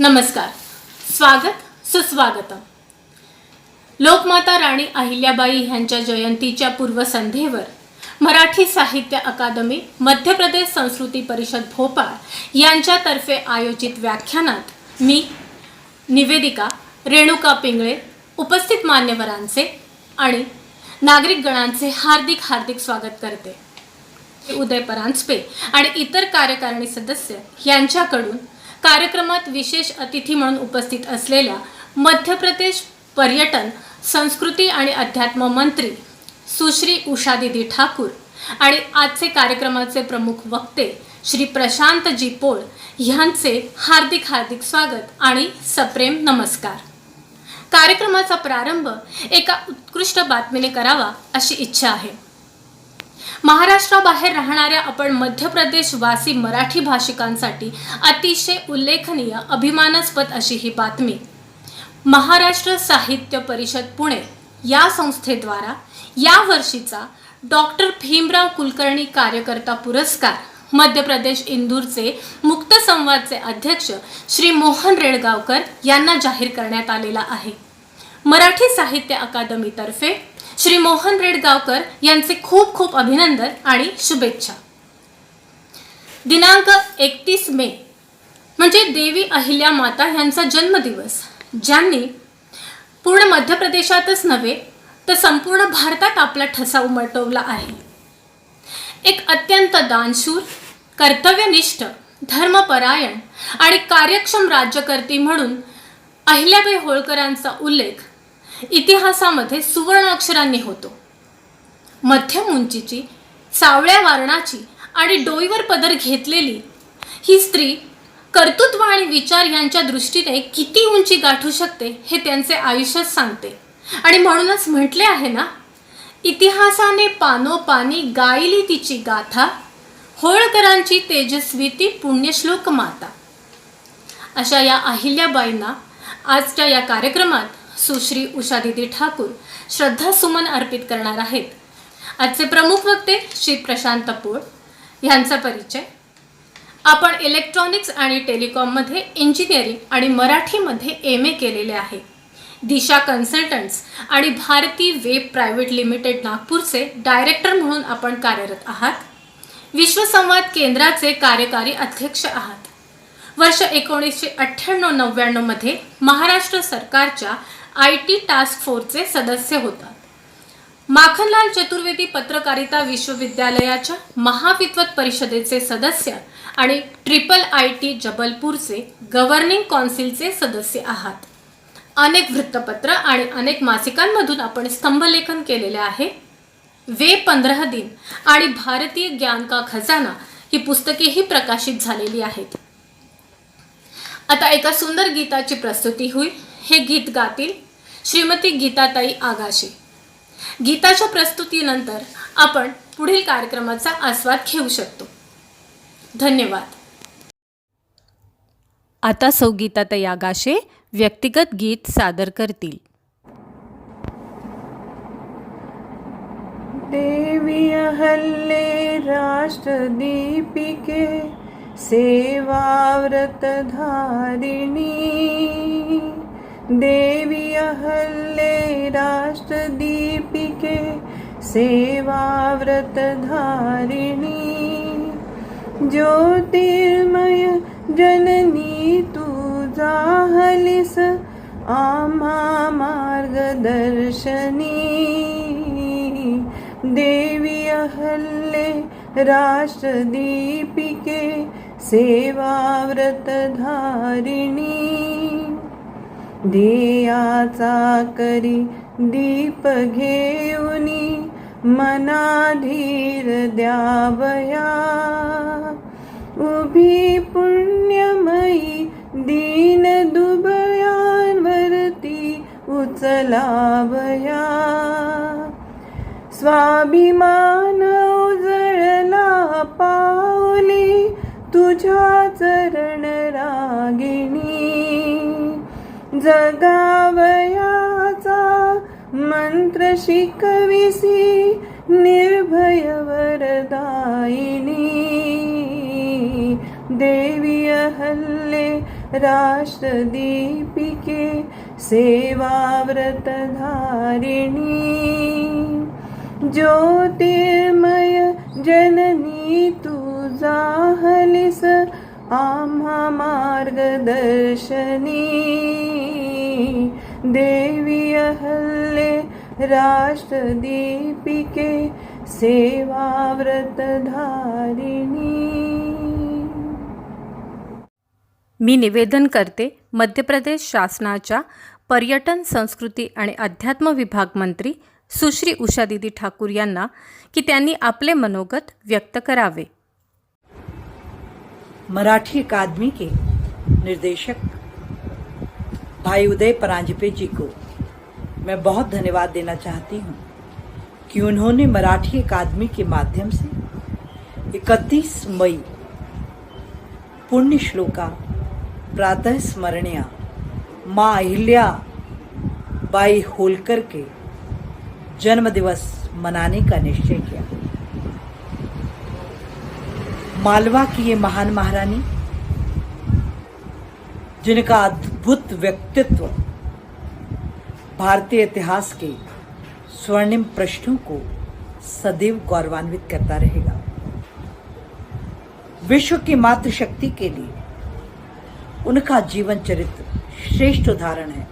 नमस्कार, स्वागत सुस्वागतम. लोकमाता राणी अहिल्याबाई यांच्या जयंतीच्या पूर्वसंध्येवर मराठी साहित्य अकादमी, मध्य प्रदेश संस्कृती परिषद भोपाळ यांच्यातर्फे आयोजित व्याख्यानात मी निवेदिका रेणुका पिंगळे उपस्थित मान्यवरांचे आणि नागरिक गणांचे हार्दिक स्वागत करते. उदय परांजपे आणि इतर कार्यकारिणी सदस्य यांच्याकडून कार्यक्रमात विशेष अतिथी म्हणून उपस्थित असलेल्या मध्य प्रदेश पर्यटन, संस्कृती आणि अध्यात्म मंत्री सुश्री उषादीदी ठाकूर आणि आजचे कार्यक्रमाचे प्रमुख वक्ते श्री प्रशांतजी पोळ यांचे हार्दिक स्वागत आणि सप्रेम नमस्कार. कार्यक्रमाचा प्रारंभ एका उत्कृष्ट बातमीने करावा अशी इच्छा आहे. महाराष्ट्राबाहेर राहणाऱ्या आपण मध्य प्रदेश वासी मराठी भाषिकांसाठी अतिशय उल्लेखनीय, अभिमानास्पद अशी ही बातमी. महाराष्ट्र साहित्य परिषद पुणे या संस्थेद्वारा या वर्षीचा डॉक्टर भीमराव कुलकर्णी कार्यकर्ता पुरस्कार मध्य प्रदेश इंदूरचे मुक्त संवादचे अध्यक्ष श्री मोहन रेडगावकर यांना जाहीर करण्यात आलेला आहे. मराठी साहित्य अकादमीतर्फे श्री मोहन रेडगावकर यांचे खूप अभिनंदन आणि शुभेच्छा. दिनांक 31 मे म्हणजे देवी अहिल्या माता यांचा जन्मदिवस, ज्यांनी पूर्ण मध्य प्रदेशातच नव्हे तर संपूर्ण भारतात आपला ठसा उमटवला आहे. एक अत्यंत दानशूर, कर्तव्यनिष्ठ, धर्मपरायण आणि कार्यक्षम राज्यकर्ती म्हणून अहिल्याबाई होळकरांचा उल्लेख इतिहासामध्ये सुवर्ण अक्षरांनी होतो. मध्यम उंचीची, सावळ्या वारणाची आणि डोईवर पदर घेतलेली ही स्त्री कर्तृत्व आणि विचार यांच्या दृष्टीने किती उंची गाठू शकते हे त्यांचे आयुष्यच सांगते. आणि म्हणूनच म्हटले आहे ना, इतिहासाने पानोपानी गायली तिची गाथा, होळकरांची तेजस्वी ती पुण्यश्लोक माता. अशा या अहिल्याबाईंना आजच्या या कार्यक्रमात सुश्री उषादीदी ठाकूर श्रद्धासुमन अर्पित करणार आहेत. आजचे प्रमुख वक्ते श्री प्रशांत पोळ यांचा परिचय. आपण इलेक्ट्रॉनिक्स आणि टेलिकॉममध्ये इंजिनिअरिंग आणि मराठीमध्ये MA केलेले आहे. दिशा कन्सल्टंट्स आणि भारती वेब प्रायव्हेट लिमिटेड नागपूरचे डायरेक्टर म्हणून आपण कार्यरत आहात. विश्वसंवाद केंद्राचे कार्यकारी अध्यक्ष आहात. वर्ष 1998-99 मध्ये महाराष्ट्र सरकारच्या IT टास्क फोर्सचे सदस्य होतात. माखनलाल चतुर्वेदी पत्रकारिता विश्वविद्यालयाच्या महाविद्वत परिषदेचे सदस्य आणि IIIT जबलपूरचे गव्हर्निंग कौन्सिलचे सदस्य आहात. अनेक वृत्तपत्र आणि अनेक मासिकांमधून आपण स्तंभलेखन केलेले आहे. वे 15 दिन आणि भारतीय ज्ञान का खजाना ही पुस्तकेही प्रकाशित झालेली आहेत. आता एका सुंदर गीताची प्रस्तुती होईल. हे गीत गातील श्रीमती गीताताई आगाशे. गीताच्या प्रस्तुतीनंतर आपण पुढील कार्यक्रमाचा आस्वाद घेऊ शकतो. धन्यवाद. आता सौ गीताताई आगाशे व्यक्तिगत गीत सादर करतील. देवी अहल्ये राष्ट्रदीपिके सेवाव्रत धारिणी, देवी अहल्ये राष्ट्रदीपिके सेवाव्रत धारिणी, ज्योतिर्मय जननी तू जाहलीस आम्हा मार्गदर्शनी, देवी अहल्ये राष्ट्रदीपिके सेवाव्रत धारिणी, ध्येयाचा करी दीप घेऊनी मनाधीर द्यावया, उभी पुण्यमयी दीन दुबळ्यांवरती उचलावया, स्वाभिमान उजळला पावली तुझ्या चरण रागिणी, जगावयाचा मंत्र शिकविसी निर्भय वरदायिनी, देवी अहल्ये राष्ट्रदीपिके सेवाव्रत धारिणी ज्योतिर्मय जननी तू जाहलीस आम्हा मार्गदर्शनी देवी अहल्ये राष्ट्रदीपिके सेवाव्रत धारिणी। मी निवेदन करते मध्य प्रदेश शासनाच्या पर्यटन संस्कृती आणि अध्यात्म विभाग मंत्री सुश्री उषादीदी ठाकूर यांना की त्यांनी आपले मनोगत व्यक्त करावे। मराठी अकादमी के निर्देशक भाई उदय परांजपे जी को मैं बहुत धन्यवाद देना चाहती हूँ कि उन्होंने मराठी अकादमी के माध्यम से 31 मई पुण्य श्लोका प्रातः स्मरणीय माँ अहिल्या बाई होलकर के जन्म दिवस मनाने का निश्चय किया। मालवा की ये महान महारानी जिनका अद्भुत व्यक्तित्व भारतीय इतिहास के स्वर्णिम पृष्ठों को सदैव गौरवान्वित करता रहेगा। विश्व की मातृशक्ति के लिए उनका जीवन चरित्र श्रेष्ठ उदाहरण है।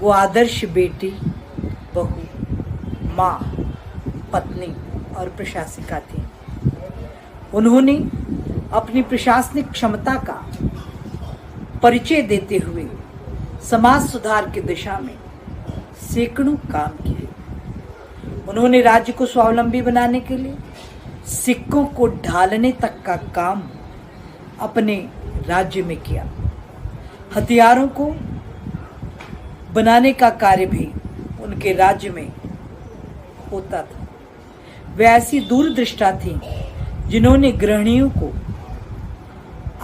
वो आदर्श बेटी, बहू, माँ, पत्नी और प्रशासिका थी। उन्होंने अपनी प्रशासनिक क्षमता का परिचय देते हुए समाज सुधार की दिशा में सैकड़ों काम किए। उन्होंने राज्य को स्वावलंबी बनाने के लिए सिक्कों को ढालने तक का काम अपने राज्य में किया। हथियारों को बनाने का कार्य भी उनके राज्य में होता था। वे ऐसी दूरदृष्टा थी जिन्होंने गृहिणियों को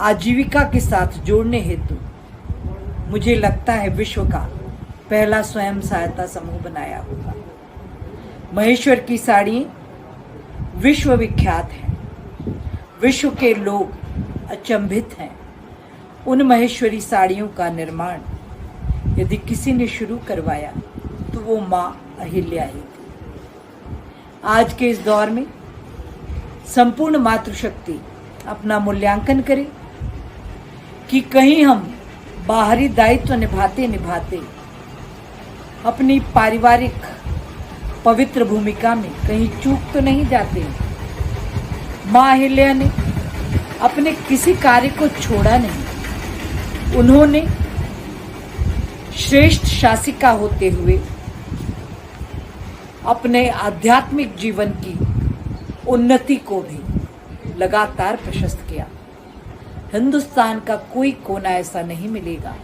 आजीविका के साथ जोड़ने हेतु मुझे लगता है विश्व का पहला स्वयं सहायता समूह बनाया होगा। महेश्वर की साड़ी विश्व विख्यात है। विश्व के लोग अचंभित हैं। उन महेश्वरी साड़ियों का निर्माण यदि किसी ने शुरू करवाया तो वो माँ अहिल्या ही थी। आज के इस दौर में संपूर्ण मातृशक्ति अपना मूल्यांकन करे कि कहीं हम बाहरी दायित्व निभाते निभाते अपनी पारिवारिक पवित्र भूमिका में कहीं चूक तो नहीं जाते। माँ अहिल्या ने अपने किसी कार्य को छोड़ा नहीं। उन्होंने श्रेष्ठ शासिका होते हुए अपने आध्यात्मिक जीवन की उन्नति को भी लगातार प्रशस्त किया। हिंदुस्तान का कोई कोना ऐसा नहीं मिलेगा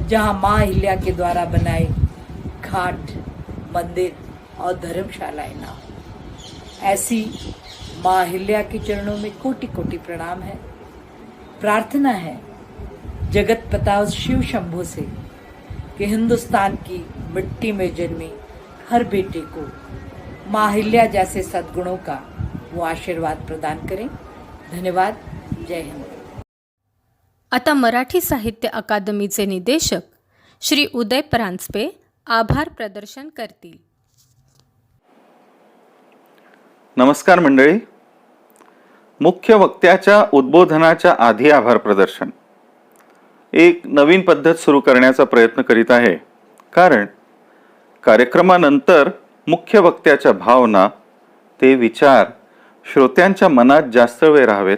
जहां माँ अहिल्या के द्वारा बनाए घाट, मंदिर और धर्मशालाएं ना हो। ऐसी माँ अहिल्या के चरणों में कोटि कोटि प्रणाम है। प्रार्थना है जगत पिता शिव शंभु से कि हिंदुस्तान की मिट्टी में जन्मे हर बेटे को माँ अहिल्या जैसे सद्गुणों का वो आशीर्वाद प्रदान करें। धन्यवाद। जय हिंद। आता मराठी साहित्य अकादमीचे निदेशक श्री उदय परांजपे आभार प्रदर्शन करतील। नमस्कार मंडळी, मुख्य वक्त्याच्या उद्बोधनाच्या आधी आभार प्रदर्शन एक नवीन पद्धत सुरू करण्याचा प्रयत्न करीत आहे। कारण कार्यक्रमानंतर मुख्य वक्त्याच्या भावना, ते विचार श्रोत्यांच्या मनात जास्त वेळ राहावेत,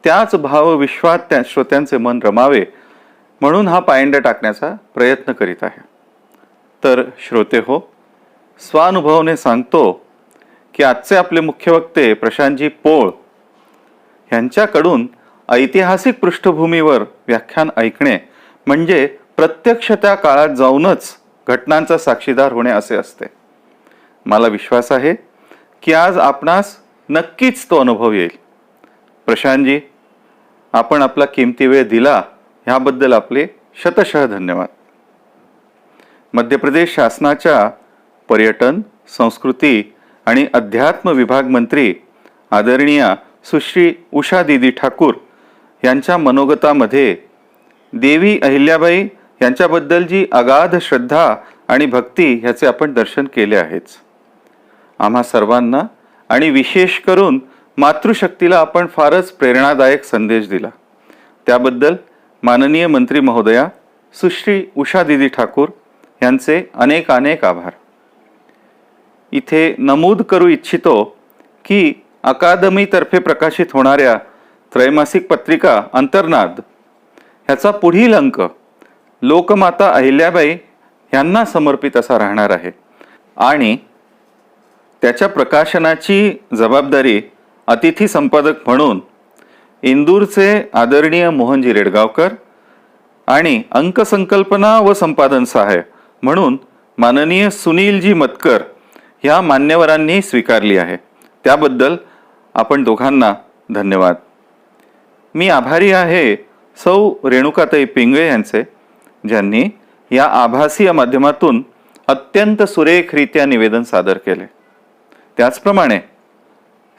त्याच भाव विश्वात त्या श्रोत्यांचे मन रमावे म्हणून हा पायंडा टाकण्याचा प्रयत्न करीत आहे। तर श्रोते हो, स्वानुभवाने सांगतो की आजचे आपले मुख्य वक्ते प्रशांतजी पोळ यांच्याकडून ऐतिहासिक पृष्ठभूमीवर व्याख्यान ऐकणे म्हणजे प्रत्यक्ष त्या काळात जाऊनच घटनांचा साक्षीदार होणे असे असते। मला विश्वास आहे की आज आपणास नक्कीच तो अनुभव येईल। प्रशांतजी, आपण आपला किमती वेळ दिला ह्याबद्दल आपले शतशः धन्यवाद। मध्य प्रदेश शासनाच्या पर्यटन, संस्कृती आणि अध्यात्म विभाग मंत्री आदरणीय सुश्री उषादीदी ठाकूर यांच्या मनोगतामध्ये देवी अहिल्याबाई यांच्याबद्दल जी अगाध श्रद्धा आणि भक्ती ह्याचे आपण दर्शन केले आहेच. आम्हा सर्वांना आणि विशेष करून मातृशक्तीला आपण फारच प्रेरणादायक संदेश दिला. त्याबद्दल माननीय मंत्री महोदया सुश्री उषा दिदी ठाकूर यांचे अनेक अनेक आभार. इथे नमूद करू इच्छितो की अकादमीतर्फे प्रकाशित होणाऱ्या त्रैमासिक पत्रिका अंतर्नाद ह्याचा पुढील अंक लोकमाता अहिल्याबाई यांना समर्पित असा राहणार आहे आणि त्याच्या प्रकाशनाची जबाबदारी अतिथी संपादक म्हणून इंदूरचे आदरणीय मोहनजी रेडगावकर आणि अंकसंकल्पना व संपादन सहाय्य म्हणून माननीय सुनीलजी मतकर ह्या मान्यवरांनी स्वीकारली आहे. त्याबद्दल आपण दोघांना धन्यवाद. मी आभारी आहे सौ रेणुकाताई पिंगळे यांचे, ज्यांनी या आभासी माध्यमातून अत्यंत सुरेखरित्या निवेदन सादर केले. त्याचप्रमाणे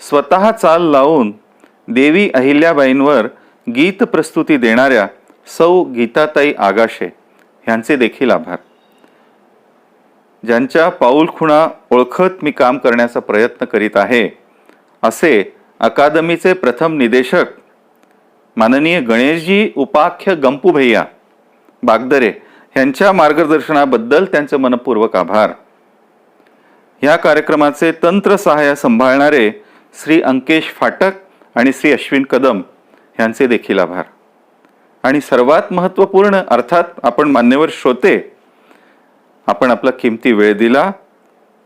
स्वतः चाल लावून देवी अहिल्याबाईंवर गीत प्रस्तुती देणाऱ्या सौ गीताताई आगाशे यांचे देखील आभार. ज्यांच्या पाऊलखुणा ओळखत मी काम करण्याचा प्रयत्न करीत आहे असे अकादमीचे प्रथम निदेशक माननीय गणेशजी उपाख्य गंपू भैया बागदरे यांच्या मार्गदर्शनाबद्दल त्यांचे मनपूर्वक आभार. या कार्यक्रमाचे तंत्र सहाय्य सांभाळणारे श्री अंकेश फाटक आणि श्री अश्विन कदम यांचे देखील आभार. आणि सर्वात महत्त्वपूर्ण अर्थात आपण मान्यवर श्रोते, आपण आपला किमती वेळ दिला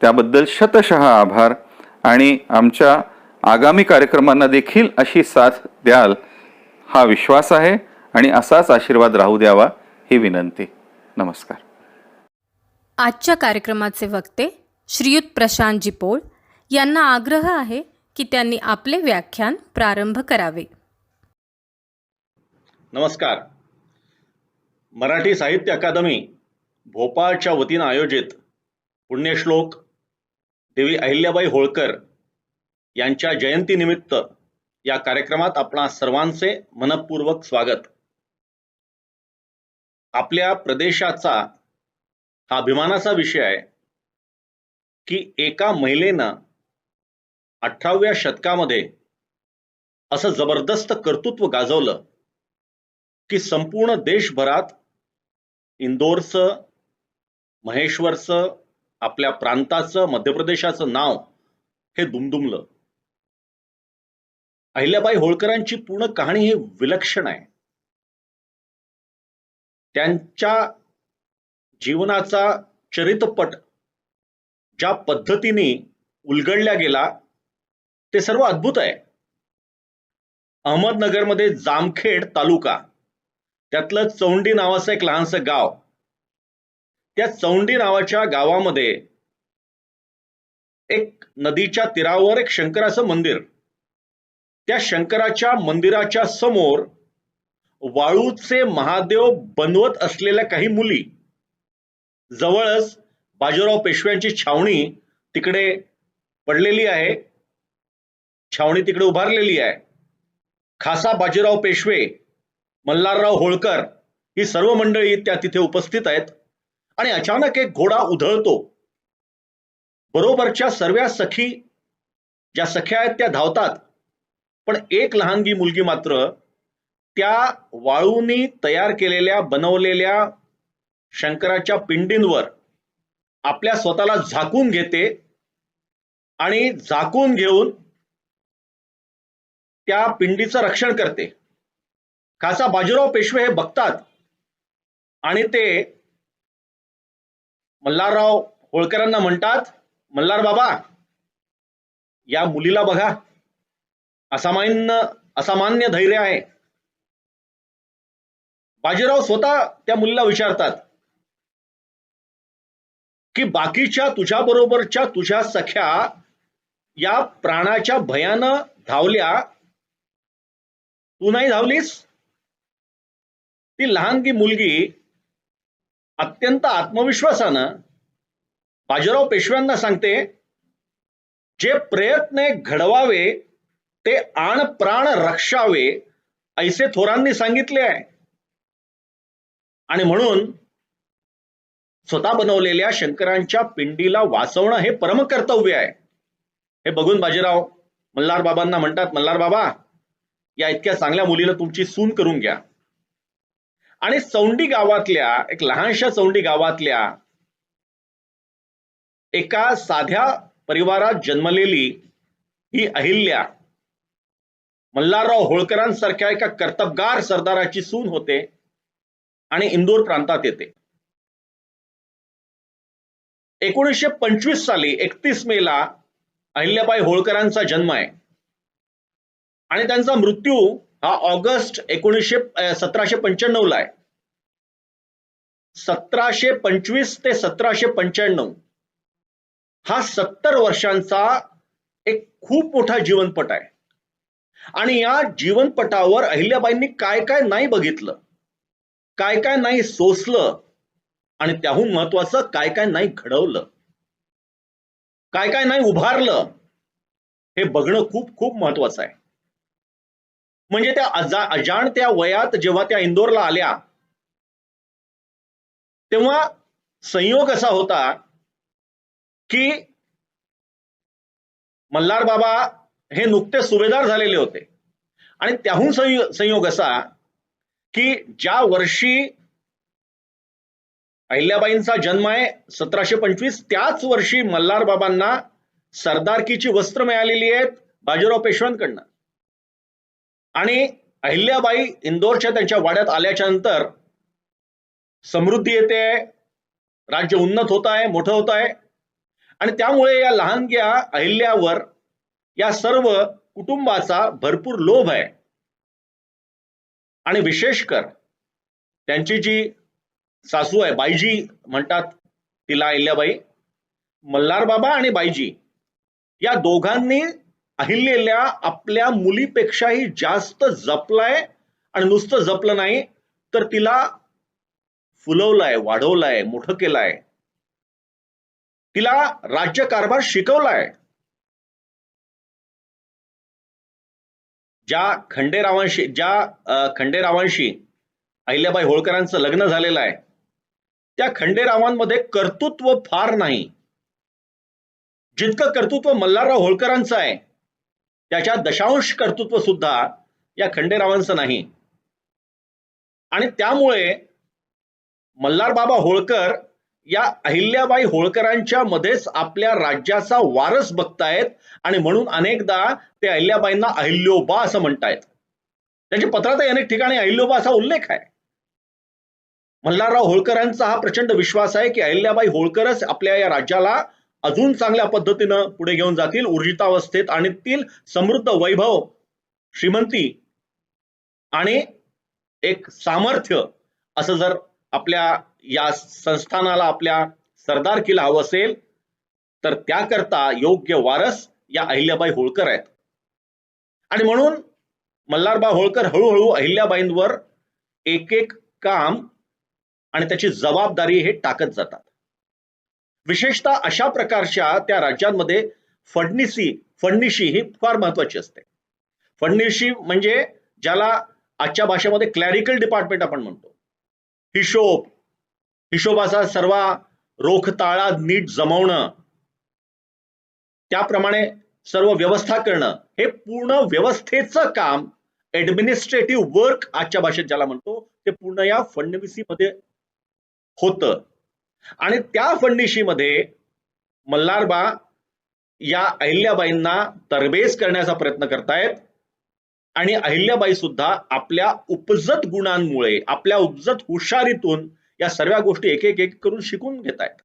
त्याबद्दल शतशः आभार आणि आमच्या आगामी कार्यक्रमांना देखील अशी साथ द्याल हा विश्वास आहे आणि असाच आशीर्वाद राहू द्यावा ही विनंती. नमस्कार. आजच्या कार्यक्रमाचे वक्ते श्रीयुत प्रशांतजी पोळ यांना आग्रह आहे की त्यांनी आपले व्याख्यान प्रारंभ करावे. नमस्कार. मराठी साहित्य अकादमी भोपाळच्या वतीनं आयोजित पुण्यश्लोक देवी अहिल्याबाई होळकर यांच्या जयंतीनिमित्त या कार्यक्रमात आपणा सर्वांचे मनपूर्वक स्वागत. आपल्या प्रदेशाचा हा अभिमानाचा विषय आहे की एका महिलेनं 18व्या शतकामध्ये असं जबरदस्त कर्तृत्व गाजवलं की संपूर्ण देशभरात इंदोरचं, महेश्वरचं, आपल्या प्रांताचं, मध्य प्रदेशाचं नाव हे दुमदुमलं. अहिल्याबाई होळकरांची पूर्ण कहाणी ही विलक्षण आहे. त्यांच्या जीवनाचा चरितपट ज्या पद्धतीने उलगडल्या गेला ते सर्व अद्भुत आहे. अहमदनगरमध्ये जामखेड तालुका, त्यातलं चौंडी नावाचं एक लहानसं गाव, त्या चौंडी नावाच्या गावामध्ये एक नदीच्या तीरावर एक शंकराचं मंदिर. त्या शंकराच्या मंदिराच्या समोर वाळूचे महादेव बनवत असलेल्या काही मुली, जवळच बाजीराव पेशव्यांची छावणी तिकडे पडलेली आहे, छावणी तिकडे उभारलेली आहे. खासा बाजीराव पेशवे, मल्हारराव होळकर ही सर्व मंडळी त्या तिथे उपस्थित आहेत. आणि अचानक एक घोडा उधळतो. बरोबरच्या सर्व सखी ज्या सख्या आहेत त्या धावतात, पण एक लहानगी मुलगी मात्र त्या वाळूनी तयार केलेल्या बनवलेल्या शंकराच्या पिंडींवर आपल्या स्वतःला झाकून घेते आणि झाकून घेऊन त्या पिंडीचं रक्षण करते. खासा बाजीराव पेशवे हे बघतात आणि ते मल्हारराव होळकरांना म्हणतात, मल्हार बाबा, या मुलीला बघा, असामान्य धैर्य आहे. बाजीराव स्वतः त्या मुलीला विचारतात की बाकीच्या तुझ्या बरोबरच्या तुझ्या सख्या या प्राणाच्या भयानं धावल्या, तू नाही धावलीस? ती लहानगी मुलगी अत्यंत आत्मविश्वासानं बाजीराव पेशव्यांना सांगते, जे प्रयत्न घडवावे ते आण प्राण रक्षावे ऐसे थोरांनी सांगितले आहे. आणि म्हणून स्वतः बनवलेल्या शंकरांच्या पिंडीला वाचवणं हे परमकर्तव्य आहे. हे बघून बाजीराव मल्हार बाबांना म्हणतात, मल्हार बाबा, या इतक्या चांगल्या मुलीला तुमची सून करून घ्या. आणि चौंडी गावातल्या, एक लहानशा चौंडी गावातल्या एका साध्या परिवारात जन्मलेली ही अहिल्या मल्हारराव होळकरांसारख्या एका कर्तबगार सरदाराची सून होते आणि इंदोर प्रांतात येते. 1925 साली 31 मेला अहिल्याबाई होळकरांचा जन्म आहे आणि त्यांचा मृत्यू हा ऑगस्ट 1795 ला आहे. 1725 ते 1795 हा 70 वर्षांचा एक खूप मोठा जीवनपट आहे. आणि या जीवनपटावर अहिल्याबाईंनी काय काय नाही बघितलं, काय काय नाही सोसलं, आणि त्याहून महत्वाचं काय काय नाही घडवलं, काय काय नाही उभारलं, हे बघणं खूप खूप महत्वाचं आहे. म्हणजे त्या अजाणत्या वयात जेव्हा त्या इंदोरला आल्या तेव्हा संयोग असा होता की मल्हार बाबा हे नुकते सुभेदार झालेले होते. आणि त्याहून संयोग असा की ज्या वर्षी अहिल्याबाईंचा जन्म आहे 1725, त्याच वर्षी मल्हार बाबांना सरदारकीची वस्त्र मिळालेली आहेत बाजीराव पेशव्यांकडनं. आणि अहिल्याबाई इंदोरच्या त्यांच्या वाड्यात आल्याच्या नंतर समृद्धी येते, राज्य उन्नत होत आहे, मोठं होत आहे. आणि त्यामुळे या लहानग्या अहिल्यावर या सर्व कुटुंबाचा भरपूर लोभ आहे. आणि विशेषकर त्यांची जी सासू आहे, बाईजी म्हणतात तिला अहिल्याबाई, मल्हार बाबा आणि बाईजी या दोघांनी अहिल्याला आपल्या मुलीपेक्षाही जास्त जपलाय. आणि नुसतं जपलं नाही तर तिला फुलवलाय, वाढवलाय, मोठं केलाय, तिला राज्यकारभार शिकवलाय. ज्या खंडेरावांशी अहिल्याबाई होळकरांचं लग्न झालेलं आहे त्या खंडेरावांमध्ये कर्तृत्व फार नाही. जितकं कर्तृत्व मल्हारराव होळकरांचं आहे त्याच्या दशांश कर्तृत्व सुद्धा या खंडेरावांचं नाही. आणि त्यामुळे मल्हार बाबा होळकर या अहिल्याबाई होळकरांच्या मध्येच आपल्या राज्याचा वारस बघतायत. आणि म्हणून अनेकदा ते अहिल्याबाईंना अहिल्योबा असं म्हणतायत. त्यांच्या पत्रातही अनेक ठिकाणी अहिल्योबा असा उल्लेख आहे. मल्हारराव होळकरांचा हा प्रचंड विश्वास आहे की अहिल्याबाई होळकरच आपल्या या राज्याला अजून चांगल्या पद्धतीनं पुढे घेऊन जातील, ऊर्जितावस्थेत आणतील, समृद्ध वैभव, श्रीमंती आणि एक सामर्थ्य असं जर आपल्या या संस्थानाला, आपल्या सरदारकीला हवं असेल तर त्याकरता योग्य वारस या अहिल्याबाई होळकर आहेत. आणि म्हणून मल्हारबा होळकर हळूहळू अहिल्याबाईंवर एक एक काम आणि त्याची जबाबदारी हे टाकत जातात. विशेषतः अशा प्रकारच्या त्या राज्यांमध्ये फडणीशी ही फार महत्वाची असते. फडणीशी म्हणजे ज्याला आजच्या भाषेमध्ये क्लॅरिकल डिपार्टमेंट आपण म्हणतो. हिशोबाचा सर्व रोख ताळा नीट जमवणं, त्याप्रमाणे सर्व व्यवस्था करणं, हे पूर्ण व्यवस्थेचं काम, ऍडमिनिस्ट्रेटिव्ह वर्क आजच्या भाषेत ज्याला म्हणतो, ते पूर्ण या फडणवीसीमध्ये होतं. आणि त्या फडणीशीमध्ये मल्हारबा या अहिल्याबाईंना तरबेज करण्याचा प्रयत्न करतायत. आणि अहिल्याबाई सुद्धा आपल्या उपजत गुणांमुळे, आपल्या उपजत हुशारीतून या सर्व गोष्टी एक एक एक करून शिकून घेत आहेत.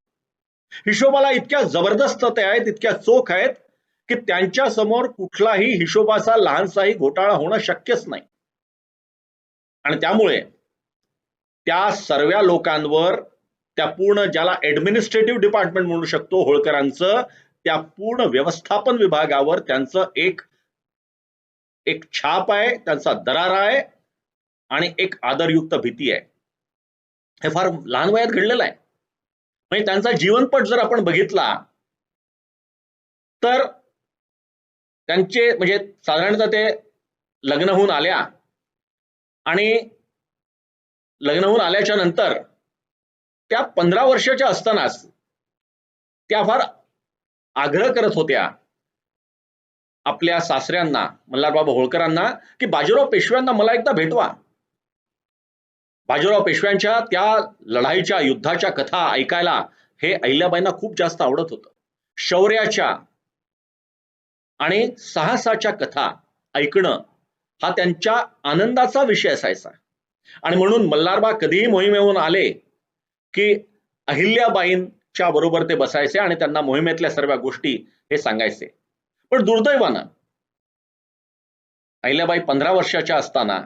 हिशोबाला इतक्या जबरदस्त ते आहेत, इतक्या चोख आहेत की त्यांच्या समोर कुठलाही हिशोबाचा लहानसाही घोटाळा होणं शक्यच नाही. आणि त्यामुळे त्या सर्व लोकांवर, त्या पूर्ण ज्याला ऍडमिनिस्ट्रेटिव्ह डिपार्टमेंट म्हणू शकतो होळकरांचं, त्या पूर्ण व्यवस्थापन विभागावर त्यांचं एक छाप आहे, त्यांचा दरारा आहे आणि एक आदरयुक्त भीती आहे. हे फार लहान वयात घडलेलं आहे. म्हणजे त्यांचा जीवनपट जर आपण बघितला तर त्यांचे म्हणजे साधारणतः ते लग्न होऊन आल्या आणि लग्न होऊन आल्याच्या नंतर त्या 15 वर्षाच्या असतानाच त्या फार आग्रह करत होत्या आपल्या सासऱ्यांना, मल्हारबाबा होळकरांना, की बाजीराव पेशव्यांना मला एकदा भेटवा. बाजीराव पेशव्यांच्या त्या लढाईच्या, युद्धाच्या कथा ऐकायला हे अहिल्याबाईंना खूप जास्त आवडत होतं. शौर्याच्या आणि साहसाच्या कथा ऐकणं हा त्यांच्या आनंदाचा विषय असायचा. आणि म्हणून मल्हारबा कधीही मोहिमेहून आले की अहिल्याबाईंच्या बरोबर ते बसायचे आणि त्यांना मोहिमेतल्या सर्व गोष्टी हे सांगायचे. पण दुर्दैवानं अहिल्याबाई 15 वर्षाच्या असताना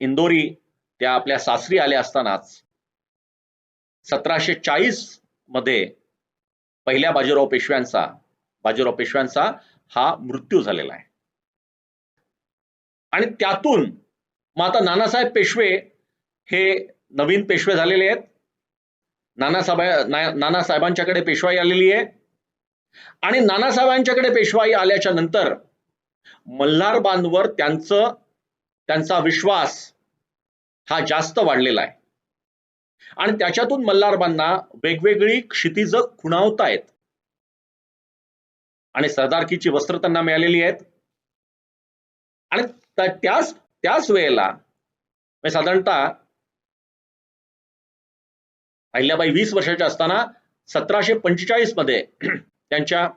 इंदोरी त्या आपल्या सासरी आल्या असतानाच 1740 मध्ये पहिल्या बाजीराव पेशव्यांचा हा मृत्यू झालेला आहे. आणि त्यातून मग आता नानासाहेब पेशवे हे नवीन पेशवे झालेले आहेत. नानासाहेबांच्याकडे पेशवाई आलेली आहे. आणि नानासाहेबांच्याकडे पेशवाई आल्याच्या नंतर मल्हारबांवर त्यांचा विश्वास हा जास्त वाढलेला आहे. आणि त्याच्यातून मल्हारबांना वेगवेगळी क्षितिज खुणावतायत आणि सरदारकीची वस्त्र त्यांना मिळालेली आहेत. आणि त्याच वेळेला साधारणतः अहिल्याबाई 20 वर्षाच्या असताना 1745 मध्ये त्यांच्या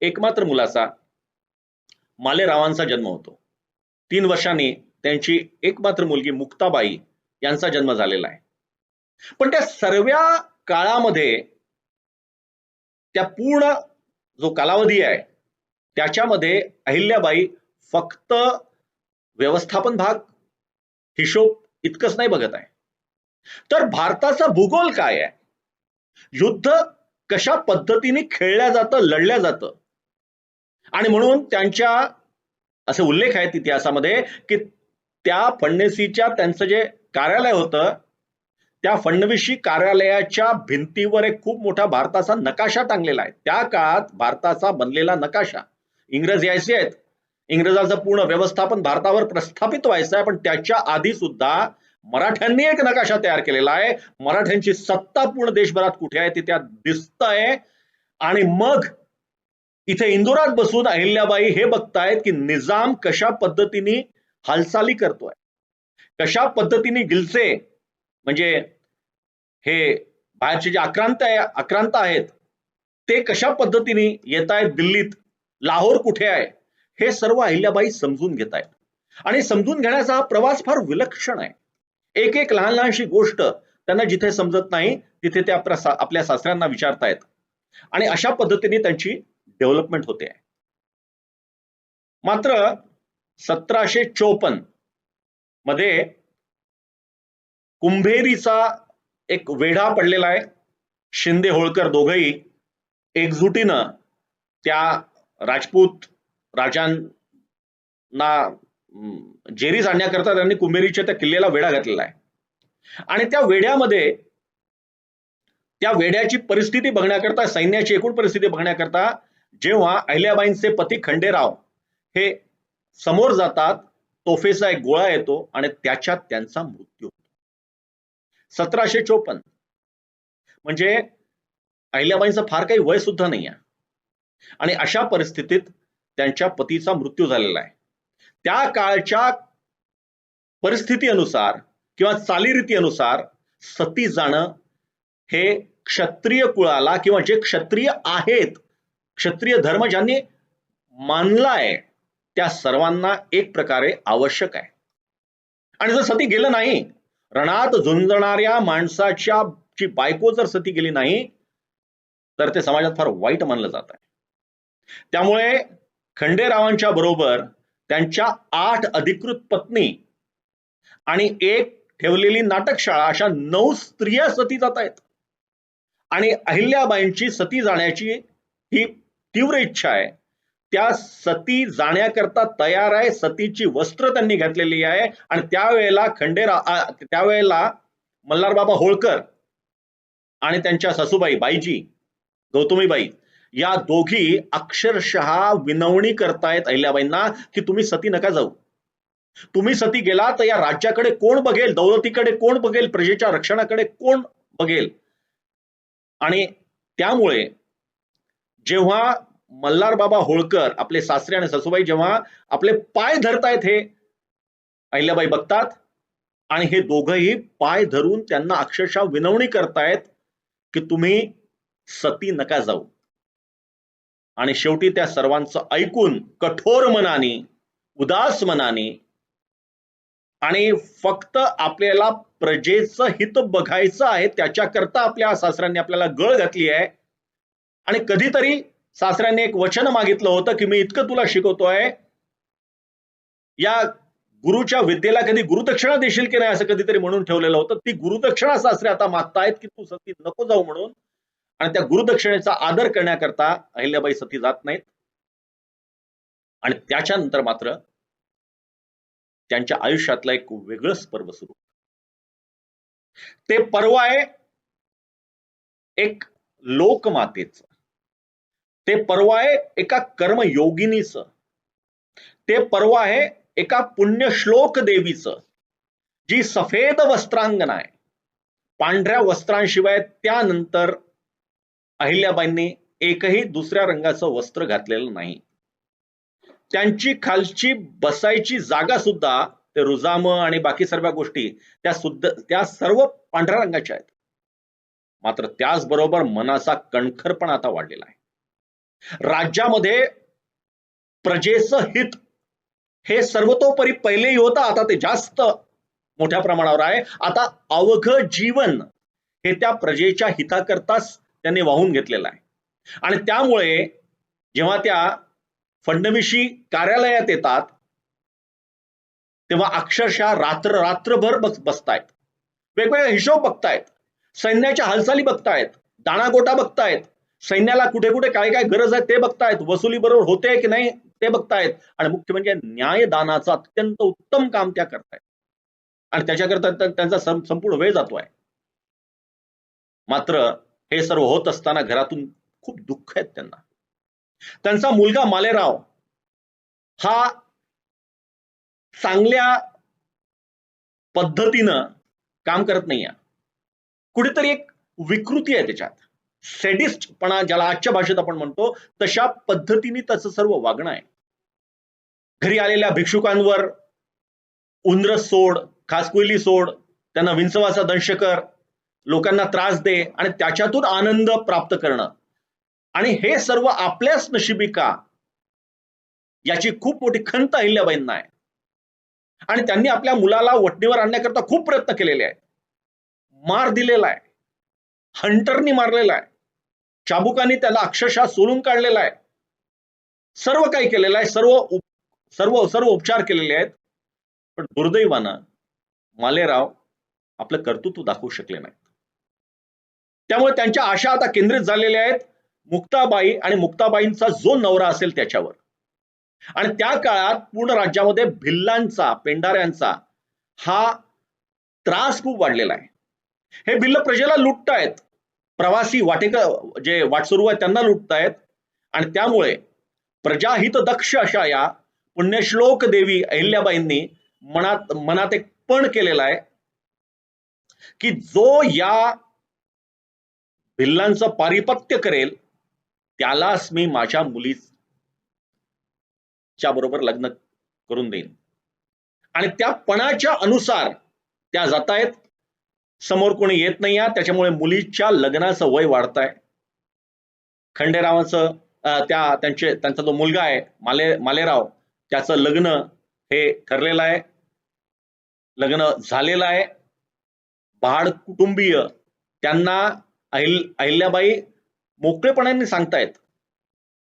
एकमात्र मुलाचा मालेरावांचा जन्म होतो. 3 वर्षांनी त्यांची एकमात्र मुलगी मुक्ताबाई यांचा जन्म झालेला आहे. पण त्या सर्व काळामध्ये त्या पूर्ण जो कालावधी आहे त्याच्यामध्ये अहिल्याबाई फक्त व्यवस्थापन भाग, हिशोब इतकंच नाही बघत आहे, तर भारताचा भूगोल काय आहे, युद्ध कशा पद्धतीने खेळल्या जातं, लढल्या जातं. आणि म्हणून त्यांच्या असे उल्लेख आहेत इतिहासामध्ये की त्या फडणवीसीच्या त्यांचं जे कार्यालय होतं त्या फडणवीसी कार्यालयाच्या भिंतीवर एक खूप मोठा भारताचा नकाशा टांगलेला आहे. त्या काळात भारताचा बनलेला नकाशा. इंग्रज यायचे आहेत, इंग्रजांचं पूर्ण व्यवस्थापन भारतावर प्रस्थापित व्हायचं आहे, पण त्याच्या आधी सुद्धा मराठ्यांनी एक नकाशा तयार केलेला आहे. मराठ्यांची सत्ता पूर्ण देशभरात कुठे आहे ते त्यात दिसतंय. आणि मग इथे इंदोरात बसून अहिल्याबाई हे बघतायत की निजाम कशा पद्धतीने हालचाली करतोय, कशा पद्धतीने गिल्से म्हणजे हे बाहेरचे जे आक्रांत आहेत ते कशा पद्धतीने येत आहेत दिल्लीत, लाहोर कुठे आहे, हे सर्व अहिल्याबाई समजून घेत आहेत. आणि समजून घेण्याचा हा प्रवास फार विलक्षण आहे. एक एक लहान लहानशी गोष्ट त्यांना जिथे समजत नाही तिथे ते आपल्या सासऱ्यांना विचारतायत आणि अशा पद्धतीने त्यांची डेव्हलपमेंट होते आहे. मात्र 1754 मध्ये कुंभेरीचा एक वेढा पडलेला आहे. शिंदे होळकर दोघंही एकजुटीनं त्या राजपूत राजांना जेरीस आणण्याकरता त्यांनी कुंभेरीच्या त्या किल्ल्याला वेढा घातलेला आहे. आणि त्या वेढ्याची परिस्थिती बघण्याकरता, सैन्याची एकूण परिस्थिती बघण्याकरता जेव्हा अहिल्याबाईंचे पती खंडेराव हे समोर जातात, तोफेचा एक गोळा येतो आणि त्याच्यात त्यांचा मृत्यू होतो. 1754 म्हणजे अहिल्याबाईंचं फार काही वय सुद्धा नाही आहे. आणि अशा परिस्थितीत त्यांच्या पतीचा मृत्यू झालेला आहे. त्या काळच्या परिस्थिती अनुसार किंवा चालीरीती अनुसार सती जाणं हे क्षत्रिय कुळाला किंवा जे क्षत्रिय आहेत, क्षत्रिय धर्म ज्यांनी मानलाय त्या सर्वांना एक प्रकारे आवश्यक आहे. आणि जर सती गेलं नाही, रणात झुंजणाऱ्या माणसाची बायको जर सती गेली नाही तर ते समाजात फार वाईट मानलं जात आहे. त्यामुळे खंडेरावांच्या बरोबर त्यांच्या 8 अधिकृत पत्नी आणि एक ठेवलेली नाटकशाळा अशा 9 स्त्रिया सती जात आहेत. आणि अहिल्याबाईंची सती जाण्याची ही तीव्र इच्छा आहे. त्या सती जाण्याकरता तयार आहे. सतीची वस्त्र त्यांनी घातलेली आहे. आणि त्यावेळेला मल्हारबाबा होळकर आणि त्यांच्या सासूबाई बाईजी गौतमीबाई या दोघी अक्षरशः विनवणी करतायत अहिल्याबाईंना की तुम्ही सती नका जाऊ, तुम्ही सती गेला तर या राज्याकडे कोण बघेल, दौलतीकडे कोण बघेल, प्रजेच्या रक्षणाकडे कोण बघेल? आणि त्यामुळे जेव्हा मल्हारबाबा होळकर आपले सासरे आणि सासूबाई जेव्हा आपले पाय धरतायत हे अहिल्याबाई बघतात आणि हे दोघंही पाय धरून त्यांना अक्षरशः विनवणी करतायत की तुम्ही सती नका जाऊ. आणि शेवटी त्या सर्वांचं ऐकून कठोर मनाने, उदास मनाने आणि फक्त आपल्याला प्रजेचं हित बघायचं आहे त्याच्याकरता आपल्या सासऱ्यांनी आपल्याला गळ घातली आहे. आणि कधीतरी सासऱ्यांनी एक वचन मागितलं होतं की मी इतकं तुला शिकवतोय, या गुरुच्या विद्येला कधी गुरुदक्षिणा देशील की नाही असं कधीतरी म्हणून ठेवलेलं होतं. ती गुरुदक्षिणा सासरे आता मागतायत की तू सती नको जाऊ म्हणून. आणि त्या गुरुदक्षिणेचा आदर करण्याकरता अहिल्याबाई सती जात नाहीत. आणि त्याच्यानंतर मात्र त्यांच्या आयुष्यातलं एक वेगळंच पर्व सुरू. ते पर्व आहे एक लोकमातेचं. ते पर्व आहे एका कर्मयोगिनीचं. ते पर्व आहे एका पुण्यश्लोक देवीचं, जी सफेद वस्त्रांगना आहे. पांढऱ्या वस्त्रांशिवाय त्यानंतर अहिल्याबाईंनी एकही दुसऱ्या रंगाचं वस्त्र घातलेलं नाही. त्यांची खालची बसायची जागा सुद्धा ते रुजाम आणि बाकी सर्व गोष्टी त्या सर्व पांढऱ्या रंगाच्या आहेत. मात्र त्याचबरोबर मनाचा कणखर पण आता वाढलेला आहे. राज्यामध्ये प्रजेचं हित हे सर्वतोपरी पहिलेही होतं, आता ते जास्त मोठ्या प्रमाणावर आहे. आता अवघं जीवन हे त्या प्रजेच्या हिताकरताच त्यांनी वाहून घेतलेलं आहे. आणि त्यामुळे जेव्हा त्या फडणवीसी कार्यालयात येतात तेव्हा अक्षरशः रात्रभर बसतायत, वेगवेगळे हिशोब बघतायत, सैन्याच्या हालचाली बघतायत, दाणागोटा बघतायत, सैन्याला कुठे कुठे काय काय गरज आहे ते बघतायत, वसुली बरोबर होते की नाही ते बघतायत. आणि मुख्य म्हणजे न्यायदानाचं अत्यंत उत्तम काम त्या करतायत. आणि त्याच्याकरता त्यांचा संपूर्ण वेळ जातोय. मात्र हे सर्व होत असताना घरातून खूप दुःख आहेत त्यांना. त्यांचा मुलगा मालेराव हा चांगल्या पद्धतीनं काम करत नाहीये. कुठेतरी एक विकृती आहे त्याच्यात, सेडिस्टपणा ज्याला आजच्या भाषेत आपण म्हणतो तशा पद्धतीने त्याचं सर्व वागणं आहे. घरी आलेल्या भिक्षुकांवर उंदरस सोड, खासकुयली सोड, त्यांना विंचवाचा दंश कर, लोकांना त्रास दे आणि त्याच्यातून आनंद प्राप्त करणं. आणि हे सर्व आपल्याच नशिबी का याची खूप मोठी खंत अहिल्याबाईंना आहे. आणि त्यांनी आपल्या मुलाला वटणीवर आणण्याकरता खूप प्रयत्न केलेले आहेत. मार दिलेला आहे, हंटरनी मारलेला आहे, चाबुकांनी त्याला अक्षरशः सोलून काढलेला आहे, सर्व काही केलेलं आहे, सर्व उपचार केलेले आहेत. पण दुर्दैवानं मालेराव आपलं कर्तृत्व दाखवू शकले नाहीत. त्यामुळे त्यांच्या आशा आता केंद्रित झालेल्या आहेत मुक्ताबाई आणि मुक्ताबाईंचा जो नवरा असेल त्याच्यावर. आणि त्या काळात पूर्ण राज्यामध्ये भिल्लांचा, पेंढाऱ्यांचा हा त्रास खूप वाढलेला आहे. हे भिल्ल प्रजेला लुटतायत, प्रवासी जे वाटसरू आहेत त्यांना लुटतायत. आणि त्यामुळे प्रजाहित दक्ष अशा या पुण्यश्लोक देवी अहिल्याबाईंनी मनात एक पण केलेला आहे की जो या भिल्लांचं पारिपत्य करेल त्यालाच मी माझ्या मुलीच्या बरोबर लग्न करून देईन. आणि त्या पणाच्या अनुसार त्या जातायत. समोर कोणी येत नाही आहे, त्याच्यामुळे मुलीच्या लग्नाचं वय वाढतंय. खंडेरावाचं त्यांचा जो मुलगा आहे मालेराव त्याचं लग्न हे ठरलेलं आहे, लग्न झालेलं आहे. भाड कुटुंबीय त्यांना अहिल्याबाई मोकळेपणाने सांगतायत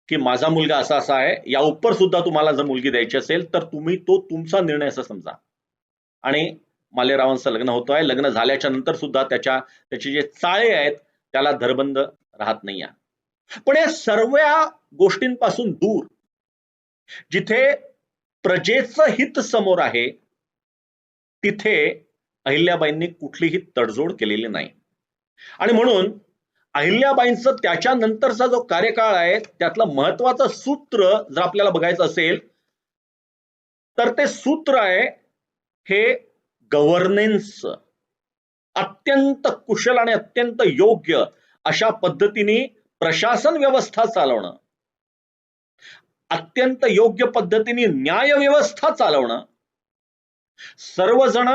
की माझा मुलगा असा असा आहे, या उपर सुद्धा तुम्हाला जर मुलगी द्यायची असेल तर तुम्ही तो तुमचा निर्णय असं समजा. आणि मालेरावांचं लग्न होतं आहे. लग्न झाल्याच्या नंतर सुद्धा त्याचे जे चाळे आहेत त्याला धरबंद राहत नाही आहे. पण या सर्व गोष्टींपासून दूर जिथे प्रजेचं हित समोर आहे तिथे अहिल्याबाईंनी कुठलीही तडजोड केलेली नाही. आणि म्हणून अहिल्याबाईंचं त्याच्यानंतरचा जो कार्यकाळ आहे त्यातलं महत्वाचं सूत्र जर आपल्याला बघायचं असेल तर ते सूत्र आहे हे गव्हर्नन्स. अत्यंत कुशल आणि अत्यंत योग्य अशा पद्धतीने प्रशासन व्यवस्था चालवणं, अत्यंत योग्य पद्धतीने न्याय व्यवस्था चालवणं, सर्वजण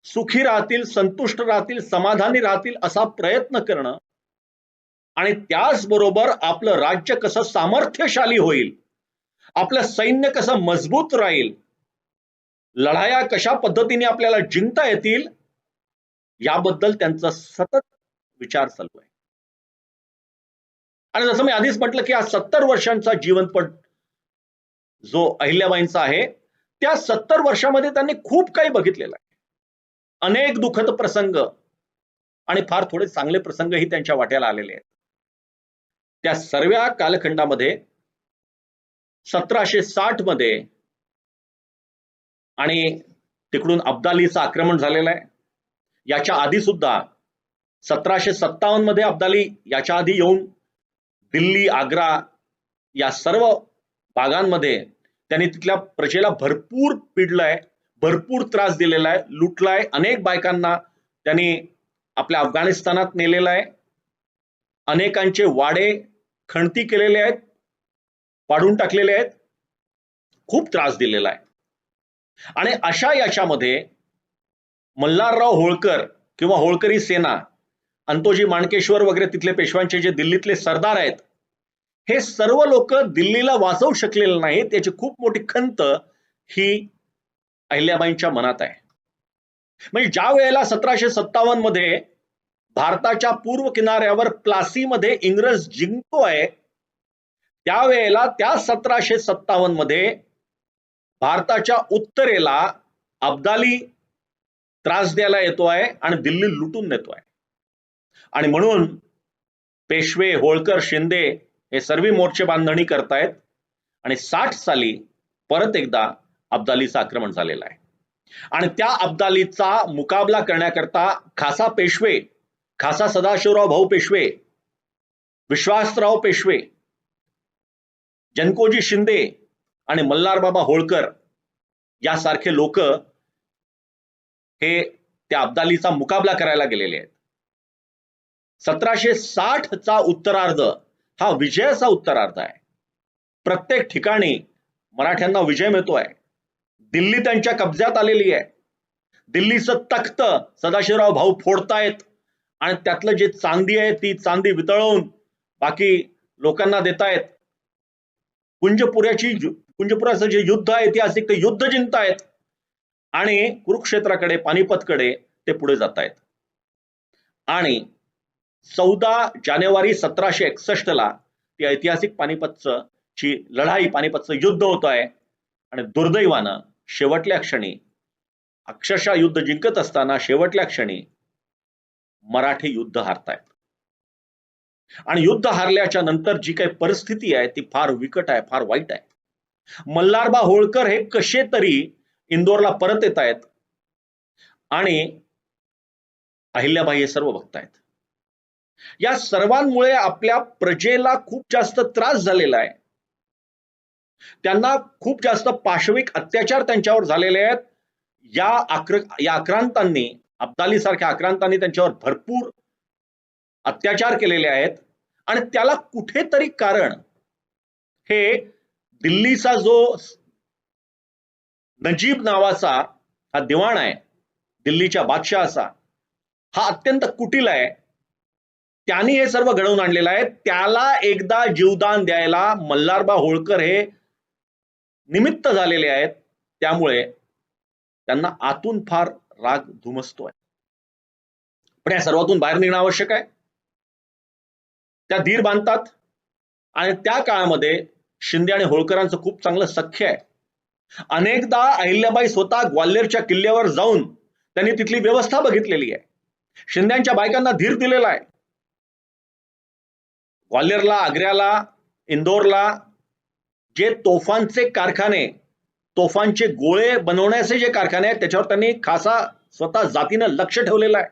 सुखी राहतील, संतुष्ट राहतील, समाधानी राहतील असा प्रयत्न करणं आणि त्याचबरोबर आपलं राज्य कसं सामर्थ्यशाली होईल, आपलं सैन्य कसं मजबूत राहील, लढाया कशा पद्धतीने आपल्याला जिंकता येतील याबद्दल त्यांचा सतत विचार चालू आहे. आणि जसं मी आधीच म्हटलं की हा 70 वर्षांचा जीवनपट जो अहिल्याबाईंचा आहे, त्या 70 वर्षामध्ये त्यांनी खूप काही बघितलेलं आहे. अनेक दुःखद प्रसंग आणि फार थोडे चांगले प्रसंगही त्यांच्या वाट्याला आलेले आहेत. त्या सर्व कालखंडामध्ये 1760 मध्ये आणि तिकडून अब्दालीचं आक्रमण झालेलं आहे. याच्या आधी सुद्धा 1757 मध्ये अब्दाली याच्या आधी येऊन दिल्ली, आग्रा या सर्व भागांमध्ये त्यांनी तिथल्या प्रजेला भरपूर पिडलंय, भरपूर त्रास दिलेला आहे, लुटलाय. अनेक बायकांना त्यांनी आपल्या अफगाणिस्तानात नेलेलं आहे. अनेकांचे वाडे खणती केलेले आहेत, पाडून टाकलेले आहेत, खूप त्रास दिलेला आहे. आणि अशा याच्यामध्ये मल्हारराव होळकर किंवा होळकरी सेना, अंतोजी माणकेश्वर वगैरे तिथले पेशव्यांचे जे दिल्लीतले सरदार आहेत, हे सर्व लोक दिल्लीला वाचवू शकलेले नाहीत याची खूप मोठी खंत ही अहिल्याबाईंच्या मनात आहे. म्हणजे ज्या वेळेला 1757 मध्ये भारताच्या पूर्व किनाऱ्यावर प्लासीमध्ये इंग्रज जिंकतोय, त्यावेळेला त्या 1757 मध्ये भारताच्या उत्तरेला अब्दाली त्रास द्यायला येतोय आणि दिल्ली लुटून नेतोय. आणि म्हणून पेशवे, होळकर, शिंदे हे सर्व मोर्चे बांधणी करतायत आणि 60 साली परत एकदा अब्दालीचं आक्रमण झालेलं आहे. आणि त्या अब्दालीचा मुकाबला करण्याकरता खासा पेशवे, खासा सदाशिवराव भाऊ पेशवे, विश्वासराव पेशवे, जनकोजी शिंदे आणि मल्हारबाबा होळकर यासारखे लोक हे त्या अब्दालीचा मुकाबला करायला गेलेले आहेत. 1760 चा उत्तरार्ध हा विजयाचा उत्तरार्ध आहे. प्रत्येक ठिकाणी मराठ्यांना विजय मिळतोय. दिल्ली त्यांच्या कब्जात आलेली आहे. दिल्लीचं तख्त सदाशिवराव भाऊ फोडतायत आणि त्यातलं जे चांदी आहे ती चांदी वितळवून बाकी लोकांना देतायत. कुंजपुराचं जे युद्ध आहे ऐतिहासिक ते युद्ध जिंकतायत आणि कुरुक्षेत्राकडे, पानिपतकडे ते पुढे जात आहेत. आणि 14 जानेवारी 1761 ला ती ऐतिहासिक पानिपतची लढाई, पानिपतचं युद्ध होत आहे. आणि दुर्दैवानं शेवटल्या क्षणी, अक्षरशः युद्ध जिंकत असताना शेवटल्या क्षणी मराठी युद्ध हारतायत. आणि युद्ध हारल्याच्या नंतर जी काही परिस्थिती आहे ती फार विकट आहे, फार वाईट आहे. मल्हारबा होळकर हे कसे तरी इंदोरला परत येत आहेत आणि अहिल्याबाई हे सर्व बघतायत. या सर्वांमुळे आपल्या प्रजेला खूप जास्त त्रास झालेला आहे. त्यांना खूप जास्त पाशविक अत्याचार त्यांच्यावर झालेले आहेत. या आक्रांतांनी, अब्दाली सारख्या आक्रांतांनी त्यांच्यावर भरपूर अत्याचार केलेले आहेत. आणि त्याला कुठेतरी कारण हे दिल्लीचा जो नजीब नावाचा हा दिवाण आहे, दिल्लीच्या बादशहाचा, हा अत्यंत कुटील आहे. त्यांनी हे सर्व घडवून आणलेलं आहे. त्याला एकदा जीवदान द्यायला मल्हारबा होळकर हे निमित्त झालेले आहेत. त्यामुळे त्यांना आतून फार राग धुमसतोय. पण या सर्वातून बाहेर निघणं आवश्यक आहे. त्या धीर बांधतात आणि त्या काळामध्ये शिंदे आणि होळकरांचं खूप चांगलं सख्य आहे. अनेकदा अहिल्याबाई स्वतः ग्वाल्हेरच्या किल्ल्यावर जाऊन त्यांनी तिथली व्यवस्था बघितलेली आहे. शिंद्यांच्या बायकांना धीर दिलेला आहे. ग्वाल्हेरला, आग्र्याला, इंदोरला जे तोफांचे कारखाने, तोफांचे गोळे बनवण्याचे जे कारखाने आहेत त्याच्यावर त्यांनी खासा स्वतः जातीनं लक्ष ठेवलेलं आहे.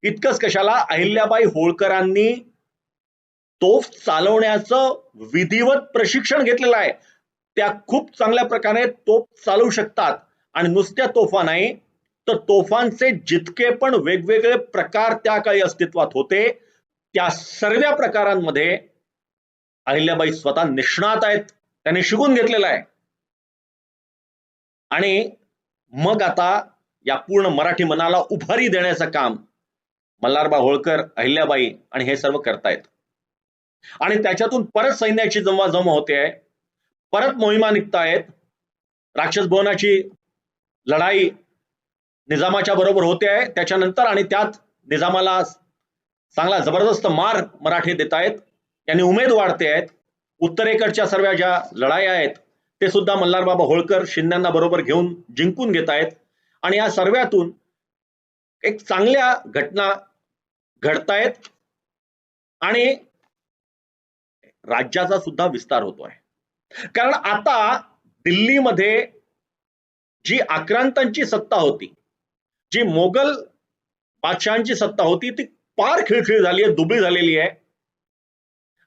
इतकंच कशाला, अहिल्याबाई होळकरांनी तोफ चालवण्याचं विधिवत प्रशिक्षण घेतलेलं आहे. त्या खूप चांगल्या प्रकारे तोफ चालवू शकतात आणि नुसत्या तोफा नाही तर तोफांचे जितके पण वेगवेगळे प्रकार त्या काळी अस्तित्वात होते त्या सर्व प्रकारांमध्ये अहिल्याबाई स्वतः निष्णात आहेत, त्यांनी शिकून घेतलेलं आहे. आणि मग आता या पूर्ण मराठी मनाला उभारी देण्याचं काम मल्हारबा होळकर, अहिल्याबाई आणि हे सर्व करतायत. आणि त्याच्यातून परत सैन्याची जमवाजमव होते, परत मोहिमा निघतायत. राक्षस भुवनाची लढाई निजामाच्या बरोबर होते आहे त्याच्यानंतर, आणि त्यात निजामाला चांगला जबरदस्त मार मराठी देत आहेत. यांनी उमेद वाढते आहेत. उत्तरेकडच्या सर्व ज्या लढाई आहेत ते सुद्धा मल्हारबाबा होळकर शिंद्यांना बरोबर घेऊन जिंकून घेत आहेत. आणि या सर्वातून एक चांगल्या घटना घडतायत आणि राज्याचा सुद्धा विस्तार होतोय. कारण आता दिल्लीमध्ये जी आक्रांतांची सत्ता होती, जी मोगल बादशहांची सत्ता होती, ती पार खिळखिळ झाली आहे, दुबळी झालेली आहे.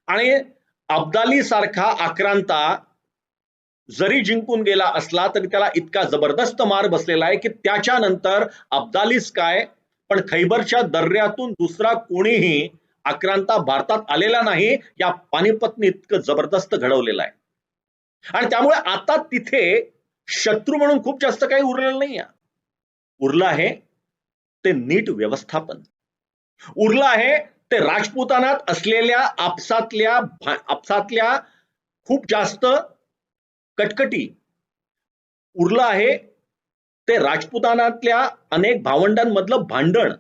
आणि अब्दाली सारखा आक्रांता जरी जिंकून गेला असला तरी त्याला इतका जबरदस्त मार बसलेला आहे की त्याच्यानंतर अब्दालीच काय पण खैबरच्या दर्यातून दुसरा कोणीही आक्रांता भारतात आलेला नाही. या पानिपतने इतकं जबरदस्त घडवलेलं आहे. आणि त्यामुळे आता तिथे शत्रू म्हणून खूप जास्त काही उरलेलं नाही. उरलं आहे ते नीट व्यवस्थापन, उरलं आहे ते राजपुतानात असलेल्या आपसातल्या खूप जास्त कटकटी, उरलं आहे ते राजपुतानातल्या अनेक भावंडांमधलं भांडण,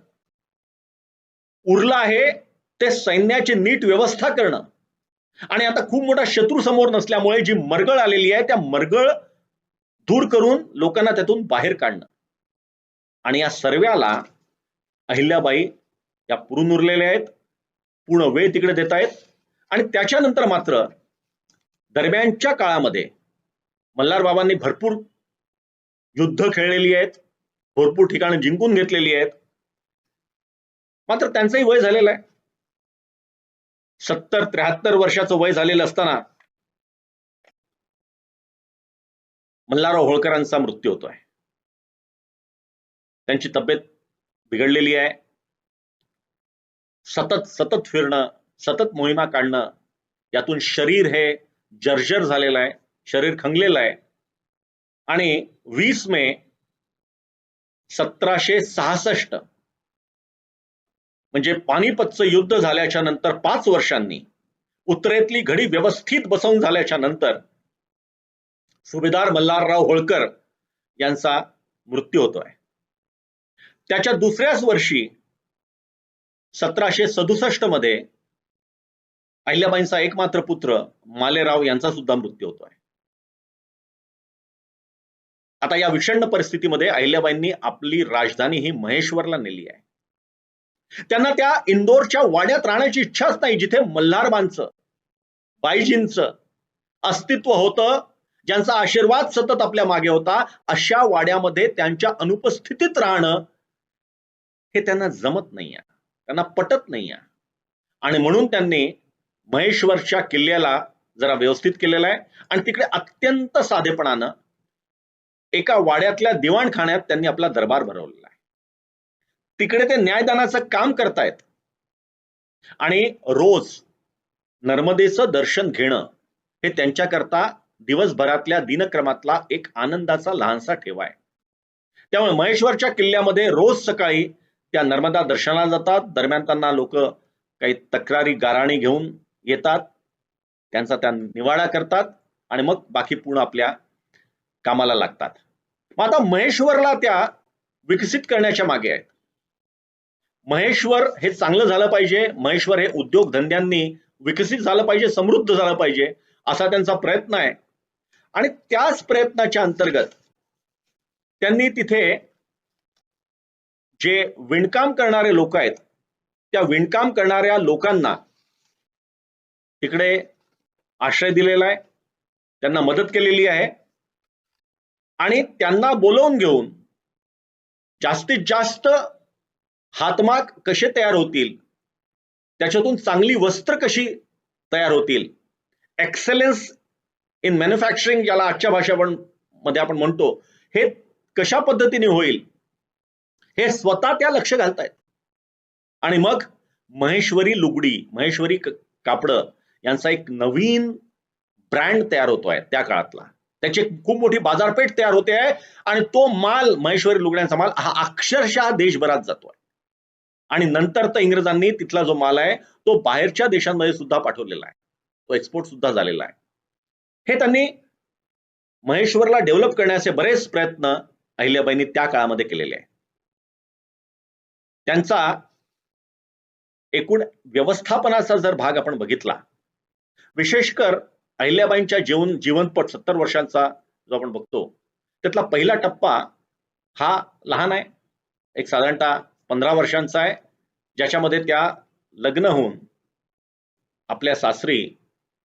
उरलं आहे ते सैन्याची नीट व्यवस्था करणं. आणि आता खूप मोठा शत्रू समोर नसल्यामुळे जी मरगळ आलेली आहे त्या मरगळ दूर करून लोकांना त्यातून बाहेर काढणं. आणि या सर्व्याला अहिल्याबाई या पुरून उरलेल्या आहेत, पूर्ण वेळ तिकडे देत आहेत. आणि त्याच्यानंतर मात्र दरम्यानच्या काळामध्ये मल्हारबाबांनी भरपूर युद्ध खेळलेली आहेत, भरपूर ठिकाणी जिंकून घेतलेली आहेत. मात्र त्यांचंही वय झालेलं आहे, 70-73 वर्षाचं वय झालेलं असताना मल्हारराव होळकरांचा मृत्यू होतोय. त्यांची तब्येत बिघडलेली आहे. सतत फिरणं, सतत मोहिमा काढणं, यातून शरीर हे जर्जर झालेलं आहे, शरीर खंगलेलं आहे. आणि 20 मे 1766 म्हणजे पानिपतचं युद्ध झाल्याच्या नंतर 5 वर्षांनी उत्तरेतली घडी व्यवस्थित बसवून झाल्याच्या नंतर सुभेदार मल्हारराव होळकर यांचा मृत्यू होतोय. त्याच्या दुसऱ्याच वर्षी 1767 मध्ये अहिल्याबाईंचा एकमात्र पुत्र मालेराव यांचा सुद्धा मृत्यू होतोय. आता या विषण्ण परिस्थितीमध्ये अहिल्याबाईंनी आपली राजधानी ही महेश्वरला नेली आहे. त्यांना त्या इंदोरच्या वाड्यात राहण्याची इच्छाच नाही, जिथे मल्हारबांचं, बाईजींचं अस्तित्व होतं, ज्यांचा आशीर्वाद सतत आपल्या मागे होता. अशा वाड्यामध्ये त्यांच्या अनुपस्थितीत राहणं हे त्यांना जमत नाहीये, त्यांना पटत नाहीये. आणि म्हणून त्यांनी महेश्वरच्या किल्ल्याला जरा व्यवस्थित केलेलं आहे. आणि तिकडे अत्यंत साधेपणानं एका वाड्यातल्या दिवाणखान्यात त्यांनी आपला दरबार भरवलेला आहे. तिकडे ते न्यायदानाचं काम करतायत. आणि रोज नर्मदेचं दर्शन घेणं हे त्यांच्याकरता दिवसभरातल्या दिनक्रमातला एक आनंदाचा लहानसा ठेवा आहे. त्यामुळे महेश्वरच्या किल्ल्यामध्ये रोज सकाळी त्या नर्मदा दर्शनाला जातात. दरम्यान त्यांना लोक काही तक्रारी गाराणी घेऊन येतात, त्यांचा त्या निवाडा करतात आणि मग बाकी पूर्ण आपल्या कामाला लागतात. मग आता महेश्वरला त्या विकसित करण्याच्या मागे आहेत. महेश्वर हे चांगलं झालं पाहिजे, महेश्वर हे उद्योगधंद्यांनी विकसित झालं पाहिजे, समृद्ध झालं पाहिजे, असा त्यांचा प्रयत्न आहे. आणि त्याच प्रयत्नाच्या अंतर्गत त्यांनी तिथे जे विणकाम करणारे लोक आहेत त्या विणकाम करणाऱ्या लोकांना तिकडे आश्रय दिलेला आहे, त्यांना मदत केलेली आहे. आणि त्यांना बोलवून घेऊन जास्तीत जास्त हातमाग कसे तयार होतील, त्याच्यातून चांगली वस्त्र कशी तयार होतील, एक्सलन्स इन मॅन्युफॅक्चरिंग, ज्याला आजच्या मध्ये आपण म्हणतो, हे कशा पद्धतीने होईल हे स्वतः त्या लक्ष घालतायत. आणि मग महेश्वरी लुगडी, महेश्वरी कापडं यांचा एक नवीन ब्रँड तयार होतोय त्या काळातला. त्याची खूप मोठी बाजारपेठ तयार होते आहे आणि तो माल, महेश्वरी लुगड्यांचा माल हा अक्षरशः देशभरात जातोय. आणि नंतर तर इंग्रजांनी तिथला जो माल आहे तो बाहेरच्या देशांमध्ये सुद्धा पाठवलेला आहे, तो एक्सपोर्ट सुद्धा झालेला आहे. हे त्यांनी महेश्वरला डेव्हलप करण्याचे बरेच प्रयत्न अहिल्याबाईंनी त्या काळामध्ये केलेले आहे. त्यांचा एकूण व्यवस्थापनाचा जर भाग आपण बघितला, विशेषकर अहिल्याबाईंच्या जीवनपट 70 वर्षांचा जो आपण बघतो, त्यातला पहिला टप्पा हा लहान आहे, एक साधारणतः 15 वर्षांचा आहे, ज्याच्यामध्ये त्या लग्न होऊन आपल्या सासरी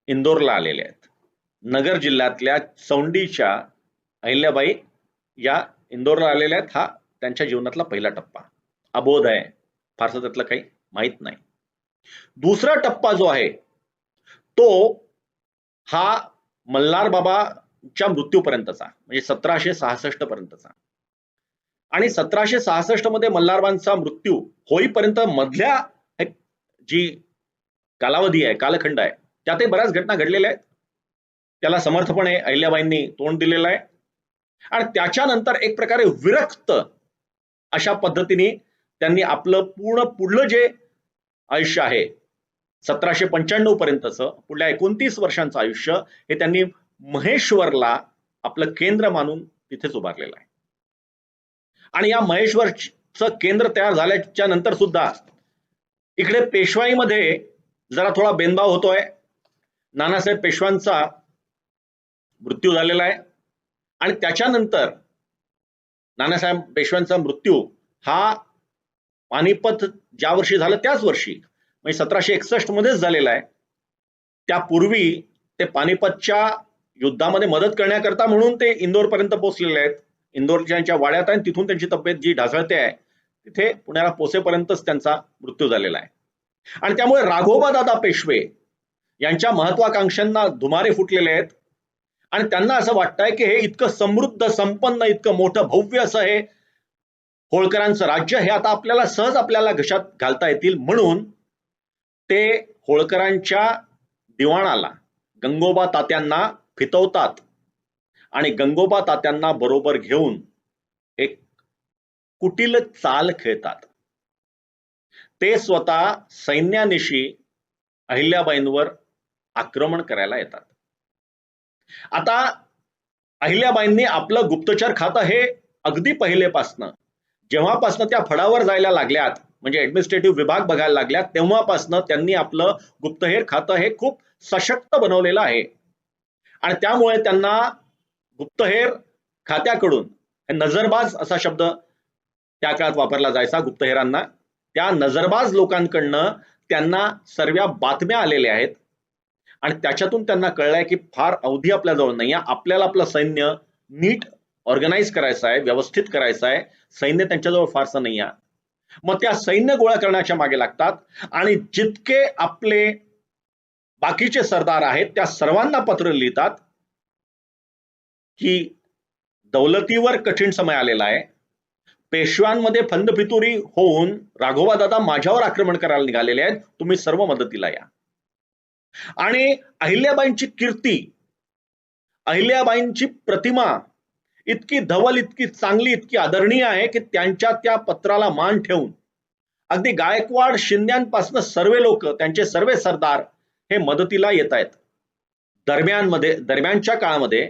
इंदोरला आलेल्या आहेत. नगर जिल्ह्यातल्या चौंडीच्या अहिल्याबाई या इंदोरला आलेल्या आहेत. हा त्यांच्या जीवनातला पहिला टप्पा. अबोध आहे, फारसं त्यातलं काही माहीत नाही. दुसरा टप्पा जो आहे तो हा मल्हार बाबाच्या मृत्यूपर्यंतचा, म्हणजे 1766 पर्यंतचा. आणि 1766 मध्ये मल्हारबांचा मृत्यू होईपर्यंत मधल्या जी कालावधी आहे, कालखंड आहे, त्यातही बऱ्याच घटना घडलेल्या आहेत. त्याला समर्थपणे अहिल्याबाईंनी तोंड दिलेलं आहे. आणि त्याच्यानंतर एक प्रकारे विरक्त अशा पद्धतीने त्यांनी आपलं पूर्ण पुढलं जे आयुष्य आहे 1795 पर्यंतचं, पुढल्या 29 वर्षांचं आयुष्य हे त्यांनी महेश्वरला आपलं केंद्र मानून तिथेच उभारलेलं आहे. आणि या महेश्वरचं केंद्र तयार झाल्याच्या नंतर सुद्धा इकडे पेशवाईमध्ये जरा थोडा बेनभाव होतोय. नानासाहेब पेशव्यांचा मृत्यू झालेला आहे आणि त्याच्यानंतर नानासाहेब पेशव्यांचा मृत्यू हा पानिपत ज्या वर्षी झालं त्याच वर्षी, म्हणजे 1761 मध्येच झालेला आहे. त्यापूर्वी ते पानिपतच्या युद्धामध्ये मदत करण्याकरता म्हणून ते इंदोरपर्यंत पोहोचलेले आहेत. इंदोरच्या वाड्यात आहे, तिथून त्यांची तब्येत जी ढासळते आहे तिथे पुण्याला पोहोचेपर्यंतच त्यांचा मृत्यू झालेला आहे. आणि त्यामुळे राघोबा दादा पेशवे यांच्या महत्वाकांक्षांना धुमारे फुटलेले आहेत आणि त्यांना असं वाटतंय की हे इतकं समृद्ध, संपन्न, इतकं मोठं भव्य असं हे होळकरांचं राज्य हे आता आपल्याला घशात घालता येतील, म्हणून ते होळकरांच्या दिवाणाला गंगोबा तात्यांना फितवतात आणि गंगोबा तात्यांना बरोबर घेऊन एक कुटील चाल खेळतात. ते स्वतः सैन्यानिशी अहिल्याबाईंवर आक्रमण करायला येतात. आता अहिल्याबाईंनी आपलं गुप्तचर खातं हे अगदी पहिलेपासनं, जेव्हापासनं त्या फडावर जायला लागल्यात, म्हणजे ऍडमिनिस्ट्रेटिव्ह विभाग बघायला लागल्यात, तेव्हापासनं त्यांनी आपलं गुप्तहेर खातं हे खूप सशक्त बनवलेलं आहे. आणि त्यामुळे त्यांना गुप्तहेर खात्याकडून, नजरबाज असा शब्द त्या काळात वापरला जायचा गुप्तहेरांना, त्या नजरबाज लोकांकडनं त्यांना सर्व बातम्या आलेल्या आहेत. आणि त्याच्यातून त्यांना कळलंय की फार अवधी आपल्याजवळ नाही आहे, आपल्याला आपलं सैन्य नीट ऑर्गनाईज करायचं आहे, व्यवस्थित करायचं आहे. सैन्य त्यांच्याजवळ फारसं नाही आहे. मग त्या सैन्य गोळा करण्याच्या मागे लागतात आणि जितके आपले बाकीचे सरदार आहेत त्या सर्वांना पत्र लिहितात की दौलतीवर कठीण समय आलेला आहे, पेशव्यांमध्ये फंदफितुरी होऊन राघोबा दादा माझ्यावर आक्रमण करायला निघालेले आहेत, तुम्ही सर्व मदतीला या. आणि अहिल्याबाईंची कीर्ती, अहिल्याबाईंची प्रतिमा इतकी धवल, इतकी चांगली, इतकी आदरणीय आहे की त्यांच्या त्या पत्राला मान ठेवून अगदी गायकवाड शिंद्यांपासून सर्व लोक, त्यांचे सर्व सरदार हे मदतीला येत आहेत. दरम्यानच्या काळामध्ये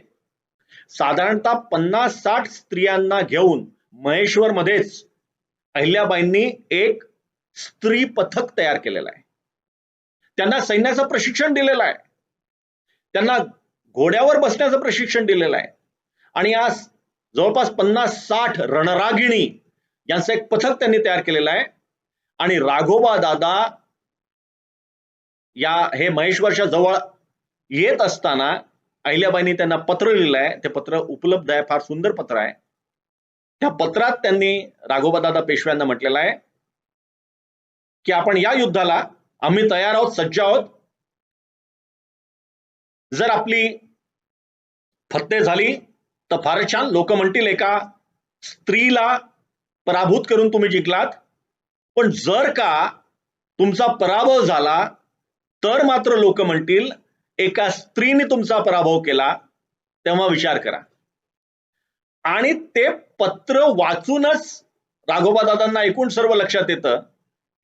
साधारणतः 50-60 स्त्रियांना घेऊन महेश्वर मध्येच अहिल्याबाईंनी एक स्त्री पथक तयार केलेलं आहे. त्यांना सैन्याचं प्रशिक्षण दिलेलं आहे, त्यांना घोड्यावर बसण्याचं प्रशिक्षण दिलेलं आहे. आणि आज जवळपास 50-60 रणरागिणी यांचं एक पथक त्यांनी तयार केलेलं आहे. आणि राघोबा दादा हे महेश्वरच्या जवळ येत असताना अहिल्याबाईंनी त्यांना पत्र लिहिलं आहे. ते पत्र उपलब्ध आहे, फार सुंदर पत्र आहे. त्या पत्रात त्यांनी राघोबा दादा पेशव्यांना म्हटलेलं आहे की आपण या युद्धाला आम्ही तयार आहोत, सज्ज आहोत. जर आपली फत्ते झाली तर फारच छान, लोक म्हणतील एका स्त्रीला पराभूत करून तुम्ही जिंकलात. पण जर का तुमचा पराभव झाला तर मात्र लोक म्हणतील एका स्त्रीने तुमचा पराभव केला, तेव्हा विचार करा. आणि ते पत्र वाचूनच राघोबादादांना एकूण सर्व लक्षात येतं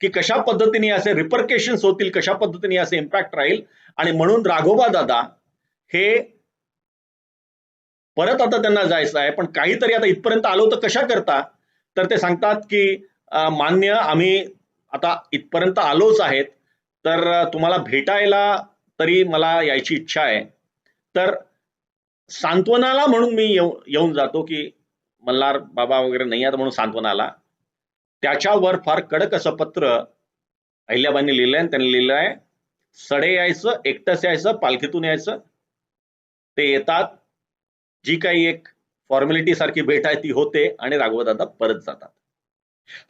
की कशा पद्धतीने असे रिपरकेशन्स होतील, कशा पद्धतीने असे इम्पॅक्ट राहील. आणि म्हणून राघोबादादा हे परत आता त्यांना जायचं आहे, पण काहीतरी आता इथपर्यंत आलो तर कशा करता, तर ते सांगतात की मान्य, आम्ही आता इथपर्यंत आलोच आहेत, तर तुम्हाला भेटायला तरी मला यायची इच्छा आहे. तर सांत्वनाला म्हणून मी येऊन जातो की मल्हार बाबा वगैरे नाही आहेत म्हणून सांत्वनाला. त्याच्यावर फार कडक असं पत्र अहिल्याबाईंनी लिहिलंय. त्यांनी लिहिलंय, सडे यायचं, एकटंच यायचं, पालखीतून यायचं. ते येतात, जी काही एक फॉर्मॅलिटी सारखी भेट आहे ती होते आणि राघवदादा परत जातात.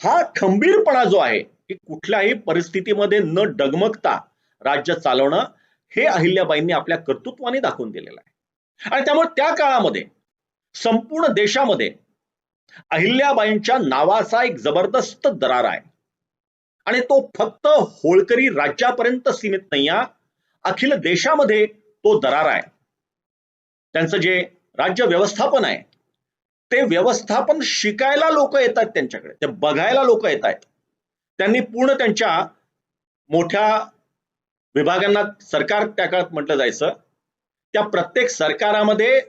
हा खंबीरपणा जो आहे की कुठल्याही परिस्थितीमध्ये न डगमगता राज्य चालवणं, हे अहिल्याबाईंनी आपल्या कर्तृत्वाने दाखवून दिलेलं आहे. आणि त्यामुळे त्या काळामध्ये संपूर्ण देशामध्ये अहिल्याबाईंच्या नावाचा एक जबरदस्त दरार आहे. आणि तो फक्त होळकरी राज्यापर्यंत सीमित नाही, अखिल देशामध्ये तो दरार आहे. त्यांचं जे राज्य व्यवस्थापन आहे ते व्यवस्थापन शिकायला लोक येतात त्यांच्याकडे, ते बघायला लोक येत आहेत. त्यांनी पूर्ण त्यांच्या मोठ्या विभागांना सरकार त्या काळात म्हटलं जायचं, त्या प्रत्येक सरकारामध्ये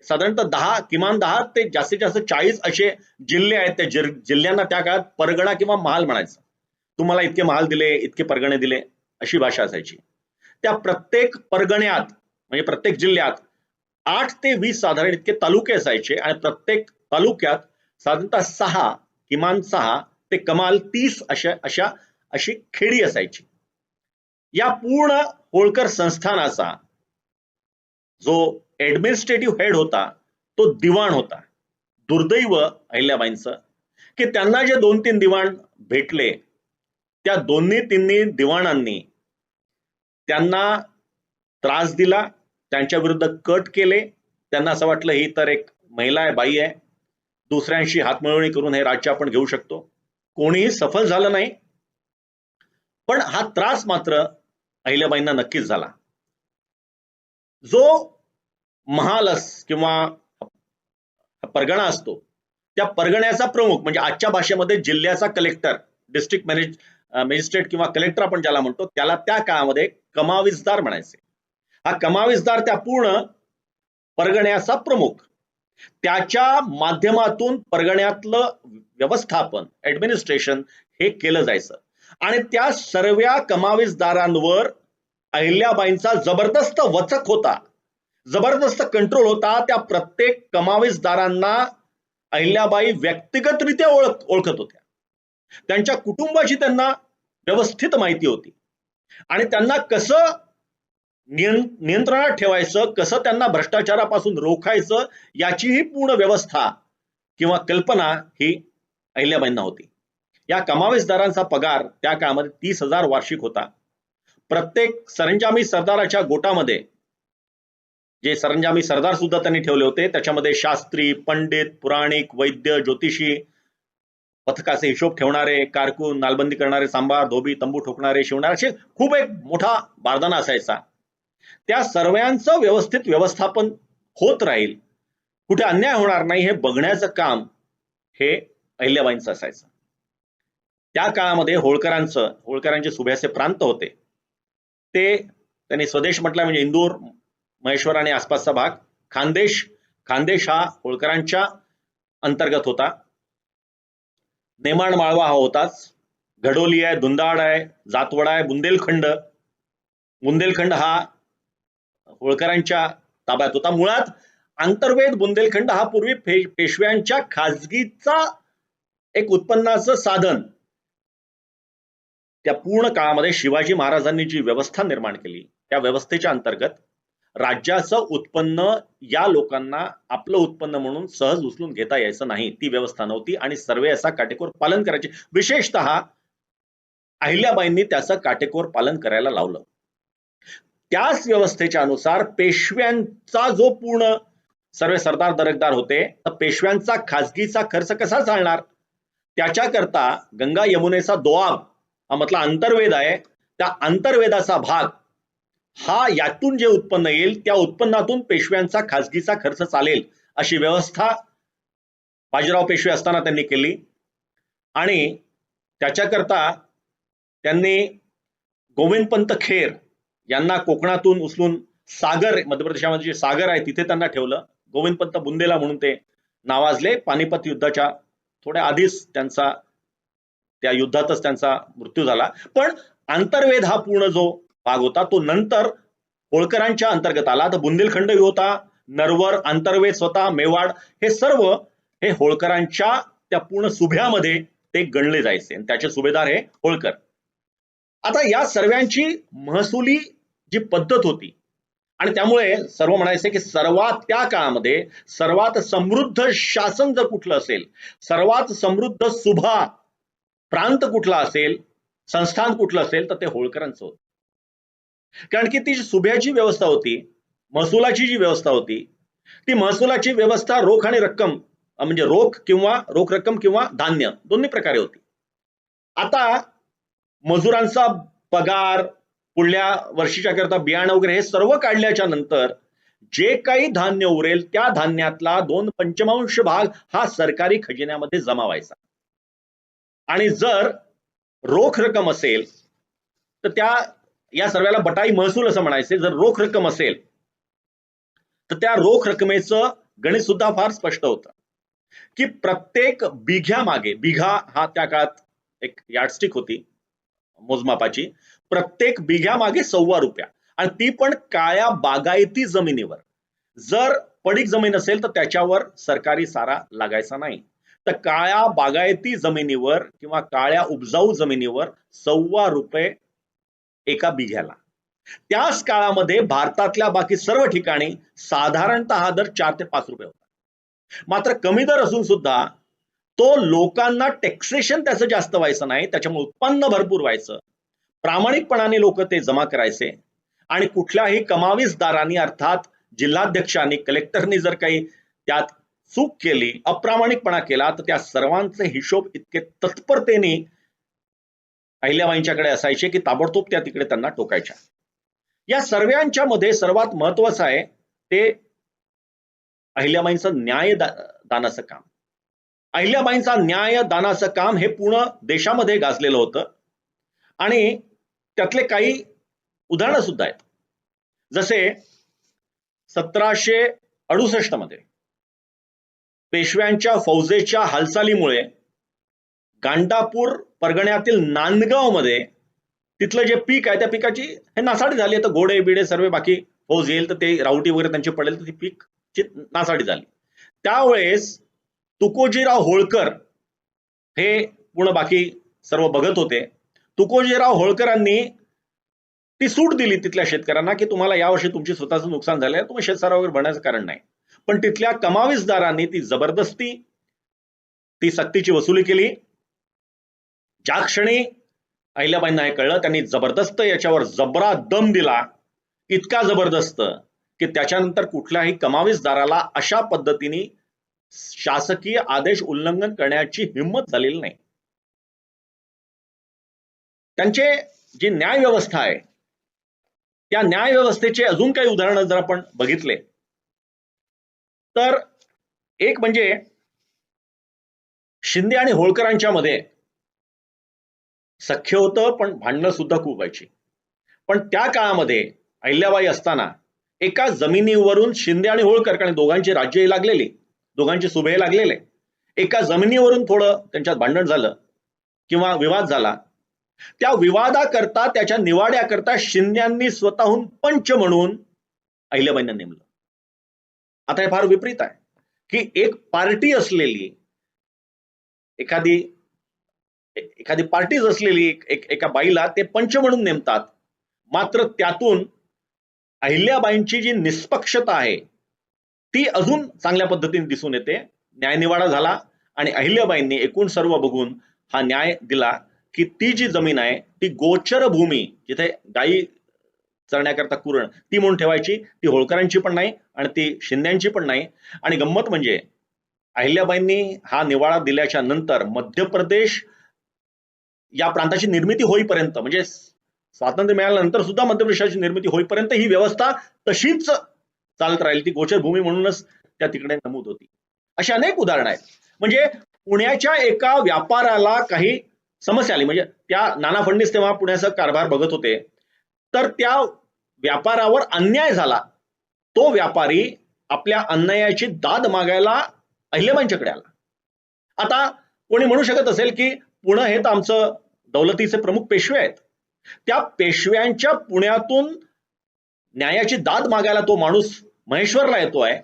साधारणतः किमान 10 ते जास्तीत जास्त 40 असे जिल्हे आहेत. त्या जिल्ह्यांना त्या काळात परगणा किंवा महाल म्हणायचं. तुम्हाला इतके महाल दिले, इतके परगणे दिले, अशी भाषा असायची. त्या प्रत्येक परगण्यात म्हणजे प्रत्येक जिल्ह्यात 8 ते 20 साधारण इतके तालुके असायचे आणि प्रत्येक तालुक्यात साधारणतः किमान 6 ते कमाल 30 अशी खेडी असायची. या पूर्ण होळकर संस्थानाचा जो ऍडमिनिस्ट्रेटिव्ह हेड होता तो दिवाण होता. दुर्दैव अहिल्याबाईंचं की त्यांना जे 2-3 दिवाण भेटले, त्या 2-3 दिवाणांनी त्यांना त्रास दिला, त्यांच्या विरुद्ध कट केले. त्यांना असं वाटलं ही तर एक महिला आहे, बाई आहे, दुसऱ्यांशी हातमिळवणी करून हे राज्य आपण घेऊ शकतो. कोणीही सफल झालं नाही, पण हा त्रास मात्र अहिल्याबाईंना नक्कीच झाला. जो महालस किंवा परगणा असतो, त्या परगण्याचा प्रमुख म्हणजे आजच्या भाषेमध्ये जिल्ह्याचा कलेक्टर, डिस्ट्रिक्ट मॅजिस्ट्रेट किंवा कलेक्टर आपण ज्याला म्हणतो, त्याला त्या काळामध्ये कमाविसदार म्हणायचे. हा कमाविसदार त्या पूर्ण परगण्याचा प्रमुख, त्याच्या माध्यमातून परगण्यातलं व्यवस्थापन, ऍडमिनिस्ट्रेशन हे केलं जायचं. आणि त्या सर्व कमाविसदारांवर अहिल्याबाईंचा जबरदस्त वचक होता, जबरदस्त कंट्रोल होता. त्या प्रत्येक कमाविसदारांना अहिल्याबाई व्यक्तिगतरित्या ओळखत होत्या. त्यांच्या कुटुंबाची त्यांना व्यवस्थित माहिती होती आणि त्यांना कसं नियंत्रणात ठेवायचं, कसं त्यांना भ्रष्टाचारापासून रोखायचं, याचीही पूर्ण व्यवस्था किंवा कल्पना ही अहिल्याबाईंना होती. या कमाविसदारांचा पगार त्या काळामध्ये 30,000 वार्षिक होता. प्रत्येक सरंजामी सरदाराच्या गोटामध्ये जे सरंजामी सरदार सुद्धा त्यांनी ठेवले होते, त्याच्यामध्ये शास्त्री, पंडित, पुराणिक, वैद्य, ज्योतिषी, पथकाचे हिशोब ठेवणारे, कारकून, नालबंदी करणारे, सांबार, धोबी, तंबू ठोकणारे, शिवणारे, असे खूप एक मोठा बारदाना असायचा. त्या सर्वांचं व्यवस्थित व्यवस्थापन होत राहील, कुठे अन्याय होणार नाही हे बघण्याचं काम हे अहिल्याबाईंचं असायचं. त्या काळामध्ये होळकरांचे सुभ्याचे प्रांत होते, ते त्यांनी स्वदेश म्हटला म्हणजे इंदूर, महेश्वर आणि आसपासचा भाग. खानदेश हा होळकरांच्या अंतर्गत होता. नेमाण माळवा हा होताच. घडोली आहे, धुंदाड आहे, जातवड आहे, बुंदेलखंड हा होळकरांच्या ताब्यात होता. मुळात आंतरवेद बुंदेलखंड हा पूर्वी पेशव्यांच्या खाजगीचा एक उत्पन्नाचं साधन. त्या पूर्ण काळामध्ये शिवाजी महाराजांनी जी व्यवस्था निर्माण केली, त्या व्यवस्थेच्या अंतर्गत राज्याचं उत्पन्न या लोकांना आपलं उत्पन्न म्हणून सहज उचलून घेता यायचं नाही, ती व्यवस्था नव्हती आणि सर्व याचा काटेकोर पालन करायचे. विशेषतः अहिल्याबाईंनी त्याचं काटेकोर पालन करायला लावलं. त्याच व्यवस्थेच्या अनुसार पेशव्यांचा जो पूर्ण सर्व सरदार दरकदार होते, तर पेशव्यांचा खाजगीचा खर्च कसा चालणार, त्याच्याकरता गंगा यमुनेचा दोआब हा म्हटला अंतर्वेद आहे, त्या अंतर्वेदाचा भाग हा यातून जे उत्पन्न येईल त्या उत्पन्नातून पेशव्यांचा खाजगीचा खर्च चालेल अशी व्यवस्था बाजीराव पेशवे असताना त्यांनी केली. आणि त्याच्याकरता त्यांनी गोविंदपंत खेर यांना कोकणातून उचलून सागर, मध्य प्रदेशामध्ये जे सागर आहे तिथे त्यांना ठेवलं. गोविंदपंत बुंदेला म्हणून ते नावाजले. पानिपत युद्धाच्या थोड्या आधीच त्या युद्धातच त्यांचा मृत्यू झाला. पण अंतर्वेद हा पूर्ण जो भाग होता तो नंतर होळकरांच्या अंतर्गत आला. तर बुंदेलखंड होता, नरवर, अंतर्वेद स्वतः, मेवाड, हे सर्व हे होळकरांच्या त्या पूर्ण सुभ्यामध्ये ते गणले जायचे आणि त्याचे सुभेदार हे होळकर. आता या सर्वांची महसुली जी पद्धत होती आणि त्यामुळे सर्व म्हणायचे की सर्वात त्या काळामध्ये सर्वात समृद्ध शासन जर कुठलं असेल, सर्वात समृद्ध सुभा प्रांत कुठला असेल, संस्थान कुठलं असेल तर ते होळकरांचं होतं. कारण की ती सुभ्याची व्यवस्था होती, महसुलाची जी व्यवस्था होती, ती महसुलाची व्यवस्था रोख आणि रक्कम म्हणजे रोख रक्कम किंवा धान्य दोन्ही प्रकारे होती. आता मजुरांचा पगार, पुढल्या वर्षीच्या करता बियाणं वगैरे हे सर्व काढल्याच्या नंतर जे काही धान्य उरेल त्या धान्यातला 2/5 भाग हा सरकारी खजिन्यामध्ये जमा व्हायचा. आणि जर रोख रक्कम असेल तर या सर्वाला बटाई महसूल असं म्हणायचे. जर रोख रक्कम असेल तर त्या रोख रकमेचं गणित सुद्धा फार स्पष्ट होतं की प्रत्येक बिघ्या मागे, बिघा हा त्या काळात एक यार्डस्टिक होती मोजमापाची, प्रत्येक बिघ्या मागे ₹1.25 आणि ती पण काळ्या बागायती जमिनीवर. जर पडीक जमीन असेल तर त्याच्यावर सरकारी सारा लागायचा नाही. तर काळ्या बागायती जमिनीवर किंवा काळ्या उपजाऊ जमिनीवर ₹1.25 एका बिघ्याला. त्याच काळामध्ये भारतातल्या बाकी सर्व ठिकाणी साधारणतः हा दर ₹4 ते ₹5 होता. मात्र कमी दर असून सुद्धा तो लोकांना टॅक्सेशन त्याचं जास्त व्हायचं नाही, त्याच्यामुळे उत्पन्न भरपूर व्हायचं. प्रामाणिकपणाने लोक ते जमा करायचे आणि कुठल्याही कमावीसदारांनी अर्थात जिल्हाध्यक्षांनी, कलेक्टरनी जर काही त्यात चूक केली, अप्रामाणिकपणा केला तर त्या सर्वांचे हिशोब इतके तत्परतेने अहिल्याबाईंच्याकडे असायचे की ताबडतोब त्या तिकडे त्यांना टोकायच्या. या सर्वांच्या मध्ये सर्वात महत्वाचं आहे ते अहिल्याबाईंचं न्यायदानाचं काम. अहिल्याबाईंचा न्यायदानाचं काम हे पूर्ण देशामध्ये गाजलेलं होतं आणि त्यातले काही उदाहरणं सुद्धा आहेत. जसे 1768 मध्ये पेशव्यांच्या फौजेच्या हालचालीमुळे गांडापूर परगण्यातील नांदगाव मध्ये तिथलं जे पीक आहे त्या पिकाची हे नासाडी झाली. तर घोडे बिडे सर्व बाकी फौज येईल तर ते रावटी वगैरे त्यांचे पडेल तर ती पीक नासाडी झाली. त्यावेळेस तुकोजीराव होळकर हे पूर्ण बाकी सर्व बघत होते. तुकोजीराव होळकरांनी ती सूट दिली तिथल्या शेतकऱ्यांना की तुम्हाला यावर्षी तुमची स्वतःचं नुकसान झालंय, तुम्ही शेतसारा वगैरे भरण्याचं कारण नाही. पण तिथल्या कमावीसदारांनी ती जबरदस्ती ती सक्तीची वसुली केली. ज्या क्षणी अहिल्याबाईंना हे कळलं त्यांनी जबरदस्त याच्यावर जबरा दम दिला, इतका जबरदस्त की त्याच्यानंतर कुठल्याही कमावीसदाराला अशा पद्धतीने शासकीय आदेश उल्लंघन करण्याची हिंमत झालेली नाही. त्यांचे जी न्याय व्यवस्था आहे त्या न्याय व्यवस्थेचे अजून काही उदाहरणं जर आपण बघितले तर एक म्हणजे शिंदे आणि होळकरांच्या मध्ये सख्य होतं पण भांडणं सुद्धा खूप व्हायची. पण त्या काळामध्ये अहिल्याबाई असताना एका जमिनीवरून शिंदे आणि होळकर, कारण दोघांची राज्य लागलेली, दोघांचे सुभे लागलेले, एका जमिनीवरून थोडं त्यांच्यात भांडण झालं किंवा विवाद झाला. त्या विवादाकरता, त्याच्या निवाड्याकरता शिंद्यांनी स्वतःहून पंच म्हणून अहिल्याबाईंना नेमलं. आता हे फार विपरीत आहे की एक पार्टी असलेली एखादी पार्टीज असलेली एका बाईला ते पंच म्हणून नेमतात. मात्र त्यातून अहिल्याबाईंची जी निष्पक्षता आहे ती अजून चांगल्या पद्धतीने दिसून येते. न्यायनिवाडा झाला आणि अहिल्याबाईंनी एकूण सर्व बघून हा न्याय दिला की ती जी जमीन आहे ती गोचर भूमी, जिथे गायी चरण्याकरता कुरण ती म्हणून ठेवायची, ती होळकरांची पण नाही आणि ती शिंद्यांची पण नाही. आणि गंमत म्हणजे अहिल्याबाईंनी हा निवाळा दिल्याच्या नंतर मध्य प्रदेश या प्रांताची निर्मिती होईपर्यंत, म्हणजे स्वातंत्र्य मिळाल्यानंतर सुद्धा मध्य प्रदेशाची निर्मिती होईपर्यंत ही व्यवस्था तशीच चालत राहील. ती गोचर भूमी म्हणूनच त्या तिकडे नमूद होती. अशी अनेक उदाहरणं आहेत. म्हणजे पुण्याच्या एका व्यापाराला काही समस्या आली, म्हणजे त्या नाना फडणवीस तेव्हा पुण्याचा कारभार बघत होते, तर त्या व्यापारावर अन्याय झाला. तो व्यापारी आपल्या अन्यायाची दाद मागायला अहिल्याबाईंच्याकडे आला. आता कोणी म्हणू शकत असेल की पुणे हे तर आमचं दौलतीचे प्रमुख पेशवे आहेत. त्या पेशव्यांच्या पुण्यातून न्यायाची दाद मागायला तो माणूस महेश्वरला येतोय.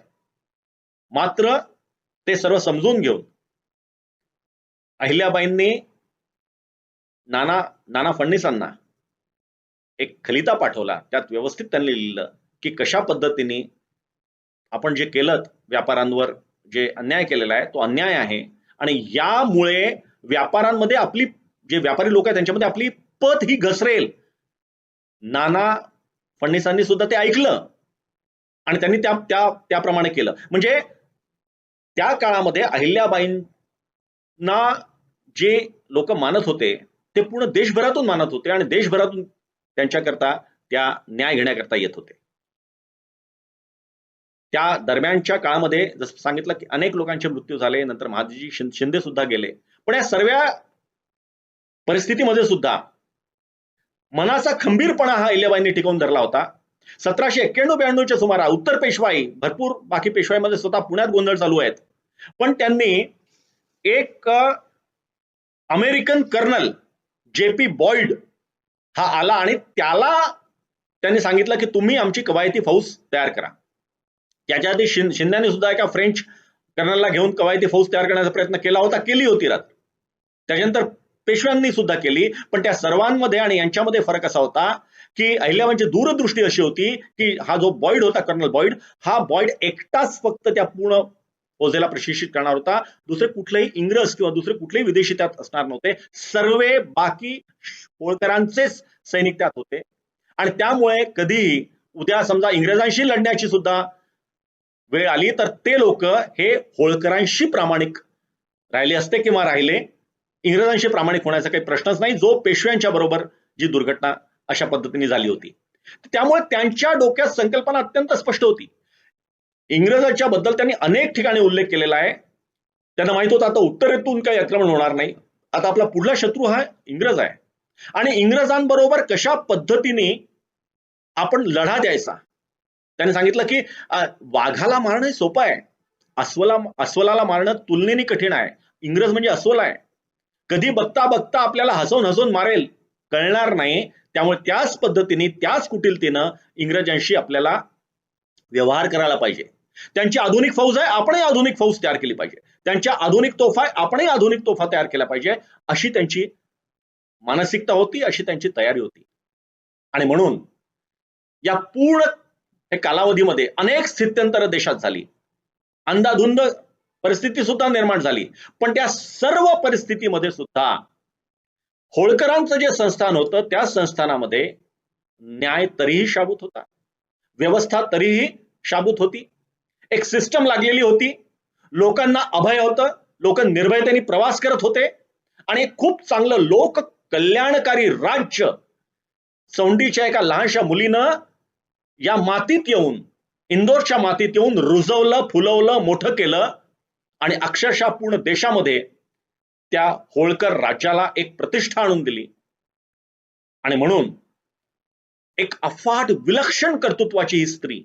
मात्र ते सर्व समजून घेऊन अहिल्याबाईंनी नाना फडणवीसांना एक खलिता पाठवला. त्यात व्यवस्थित त्यांनी लिहिलं की कशा पद्धतीने आपण जे केलं, व्यापाऱ्यांवर जे अन्याय केलेला आहे तो अन्याय आहे, आणि यामुळे व्यापाऱ्यांमध्ये आपली, जे व्यापारी लोक आहेत त्यांच्यामध्ये आपली पत ही घसरेल. नाना फडणवीसांनी सुद्धा ते ऐकलं आणि त्यांनी त्याप्रमाणे केलं. म्हणजे त्या काळामध्ये अहिल्याबाईंना जे लोक मानत होते ते पूर्ण देशभरातून मानत होते आणि देशभरातून त्यांच्याकरता त्या न्याय घेण्याकरता येत होते. त्या दरम्यानच्या काळामध्ये जसं सांगितलं की अनेक लोकांचे मृत्यू झाले, नंतर महादजी शिंदे सुद्धा गेले. पण या सर्व परिस्थितीमध्ये सुद्धा मनाचा खंबीरपणा हा अहिल्याबाईंनी टिकवून धरला होता. 1791-92च्या सुमारास उत्तर पेशवाई, भरपूर बाकी पेशवाईमध्ये स्वतः पुण्यात गोंधळ चालू आहेत, पण त्यांनी एक अमेरिकन कर्नल JP बॉइड हा आला आणि त्याला त्यांनी सांगितलं की तुम्ही आमची कवायती फौज तयार करा. त्याच्या आधी शिंद्यांनी सुद्धा एका फ्रेंच कर्नलला घेऊन कवायती फौज तयार करण्याचा प्रयत्न केली होती रात. त्याच्यानंतर पेशव्यांनी सुद्धा केली. पण त्या सर्वांमध्ये आणि यांच्यामध्ये फरक असा होता की अहिल्याबाईंची दूरदृष्टी अशी होती की हा जो बॉइड होता, कर्नल बॉइड, हा बॉइड एकटाच फक्त त्या पूर्ण फौजेला प्रशिक्षित करणार होता. दुसरे कुठलेही इंग्रज किंवा दुसरे कुठलेही विदेशी त्यात असणार नव्हते. सर्व बाकी होळकरांचेच सैनिक त्यात होते. आणि त्यामुळे कधी उद्या समजा इंग्रजांशी लढण्याची सुद्धा वेळ आली तर ते लोक हे होळकरांशी प्रामाणिक राहिले असते किंवा राहिले. इंग्रजांशी प्रामाणिक होण्याचा काही प्रश्नच नाही, जो पेशव्यांच्या बरोबर जी दुर्घटना अशा पद्धतीने झाली होती. त्यामुळे त्यांच्या डोक्यात संकल्पना अत्यंत स्पष्ट होती. इंग्रजांच्या बद्दल त्यांनी अनेक ठिकाणी उल्लेख केलेला आहे. त्यांना माहित होतं आता उत्तरेतून काही आक्रमण होणार नाही, आता आपला पुढला शत्रू हा इंग्रज आहे, आणि इंग्रजांबरोबर कशा पद्धतीने आपण लढा द्यायचा. त्यांनी सांगितलं की वाघाला मारणं सोपं आहे, अस्वलाला मारणं तुलनेने कठीण आहे. इंग्रज म्हणजे अस्वल आहे, कधी बघता बघता आपल्याला हसवून मारेल, कळणार नाही. त्यामुळे त्याच पद्धतीने, त्याच कुटिलतेनं इंग्रजांशी आपल्याला व्यवहार करायला पाहिजे. त्यांची आधुनिक फौज आहे, आपणही आधुनिक फौज तयार केली पाहिजे. त्यांच्या आधुनिक तोफा आहे, आपणही आधुनिक तोफा तयार केला पाहिजे. अशी त्यांची मानसिकता होती, अशी त्यांची तयारी होती. आणि म्हणून या पूर्ण कालावधीमध्ये अनेक स्थित्यंतर देशात झाली, अंधाधुंद परिस्थिती सुद्धा निर्माण झाली. पण त्या सर्व परिस्थितीमध्ये सुद्धा होळकरांचं जे संस्थान होतं त्या संस्थानामध्ये न्याय तरीही शाबूत होता, व्यवस्था तरीही शाबूत होती, एक सिस्टम लागलेली होती, लोकांना अभय होतं, लोक निर्भयतेने प्रवास करत होते, आणि खूप चांगलं लोक कल्याणकारी राज्य चौंडीच्या एका लहानशा मुलीनं या मातीत येऊन, इंदोरच्या मातीत येऊन रुजवलं, फुलवलं, मोठं केलं, आणि अक्षरशः पूर्ण देशामध्ये त्या होळकर राज्याला एक प्रतिष्ठा आणून दिली. आणि म्हणून एक अफाट विलक्षण कर्तृत्वाची ही स्त्री,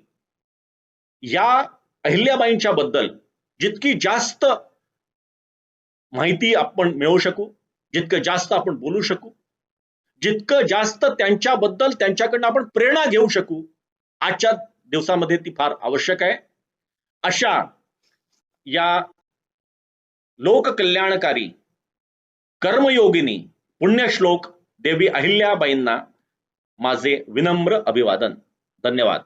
या अहिल्याबाईंच्या बद्दल जितकी जास्त माहिती आपण मिळवू शकू, जितकं जास्त आपण बोलू शकू, जितकं जास्त त्यांच्याबद्दल त्यांच्याकडनं आपण प्रेरणा घेऊ शकू, आजच्या दिवसामध्ये ती फार आवश्यक आहे. अशा या लोककल्याणकारी, कर्मयोगिनी, पुण्यश्लोक देवी अहिल्याबाईंना माझे विनम्र अभिवादन. धन्यवाद.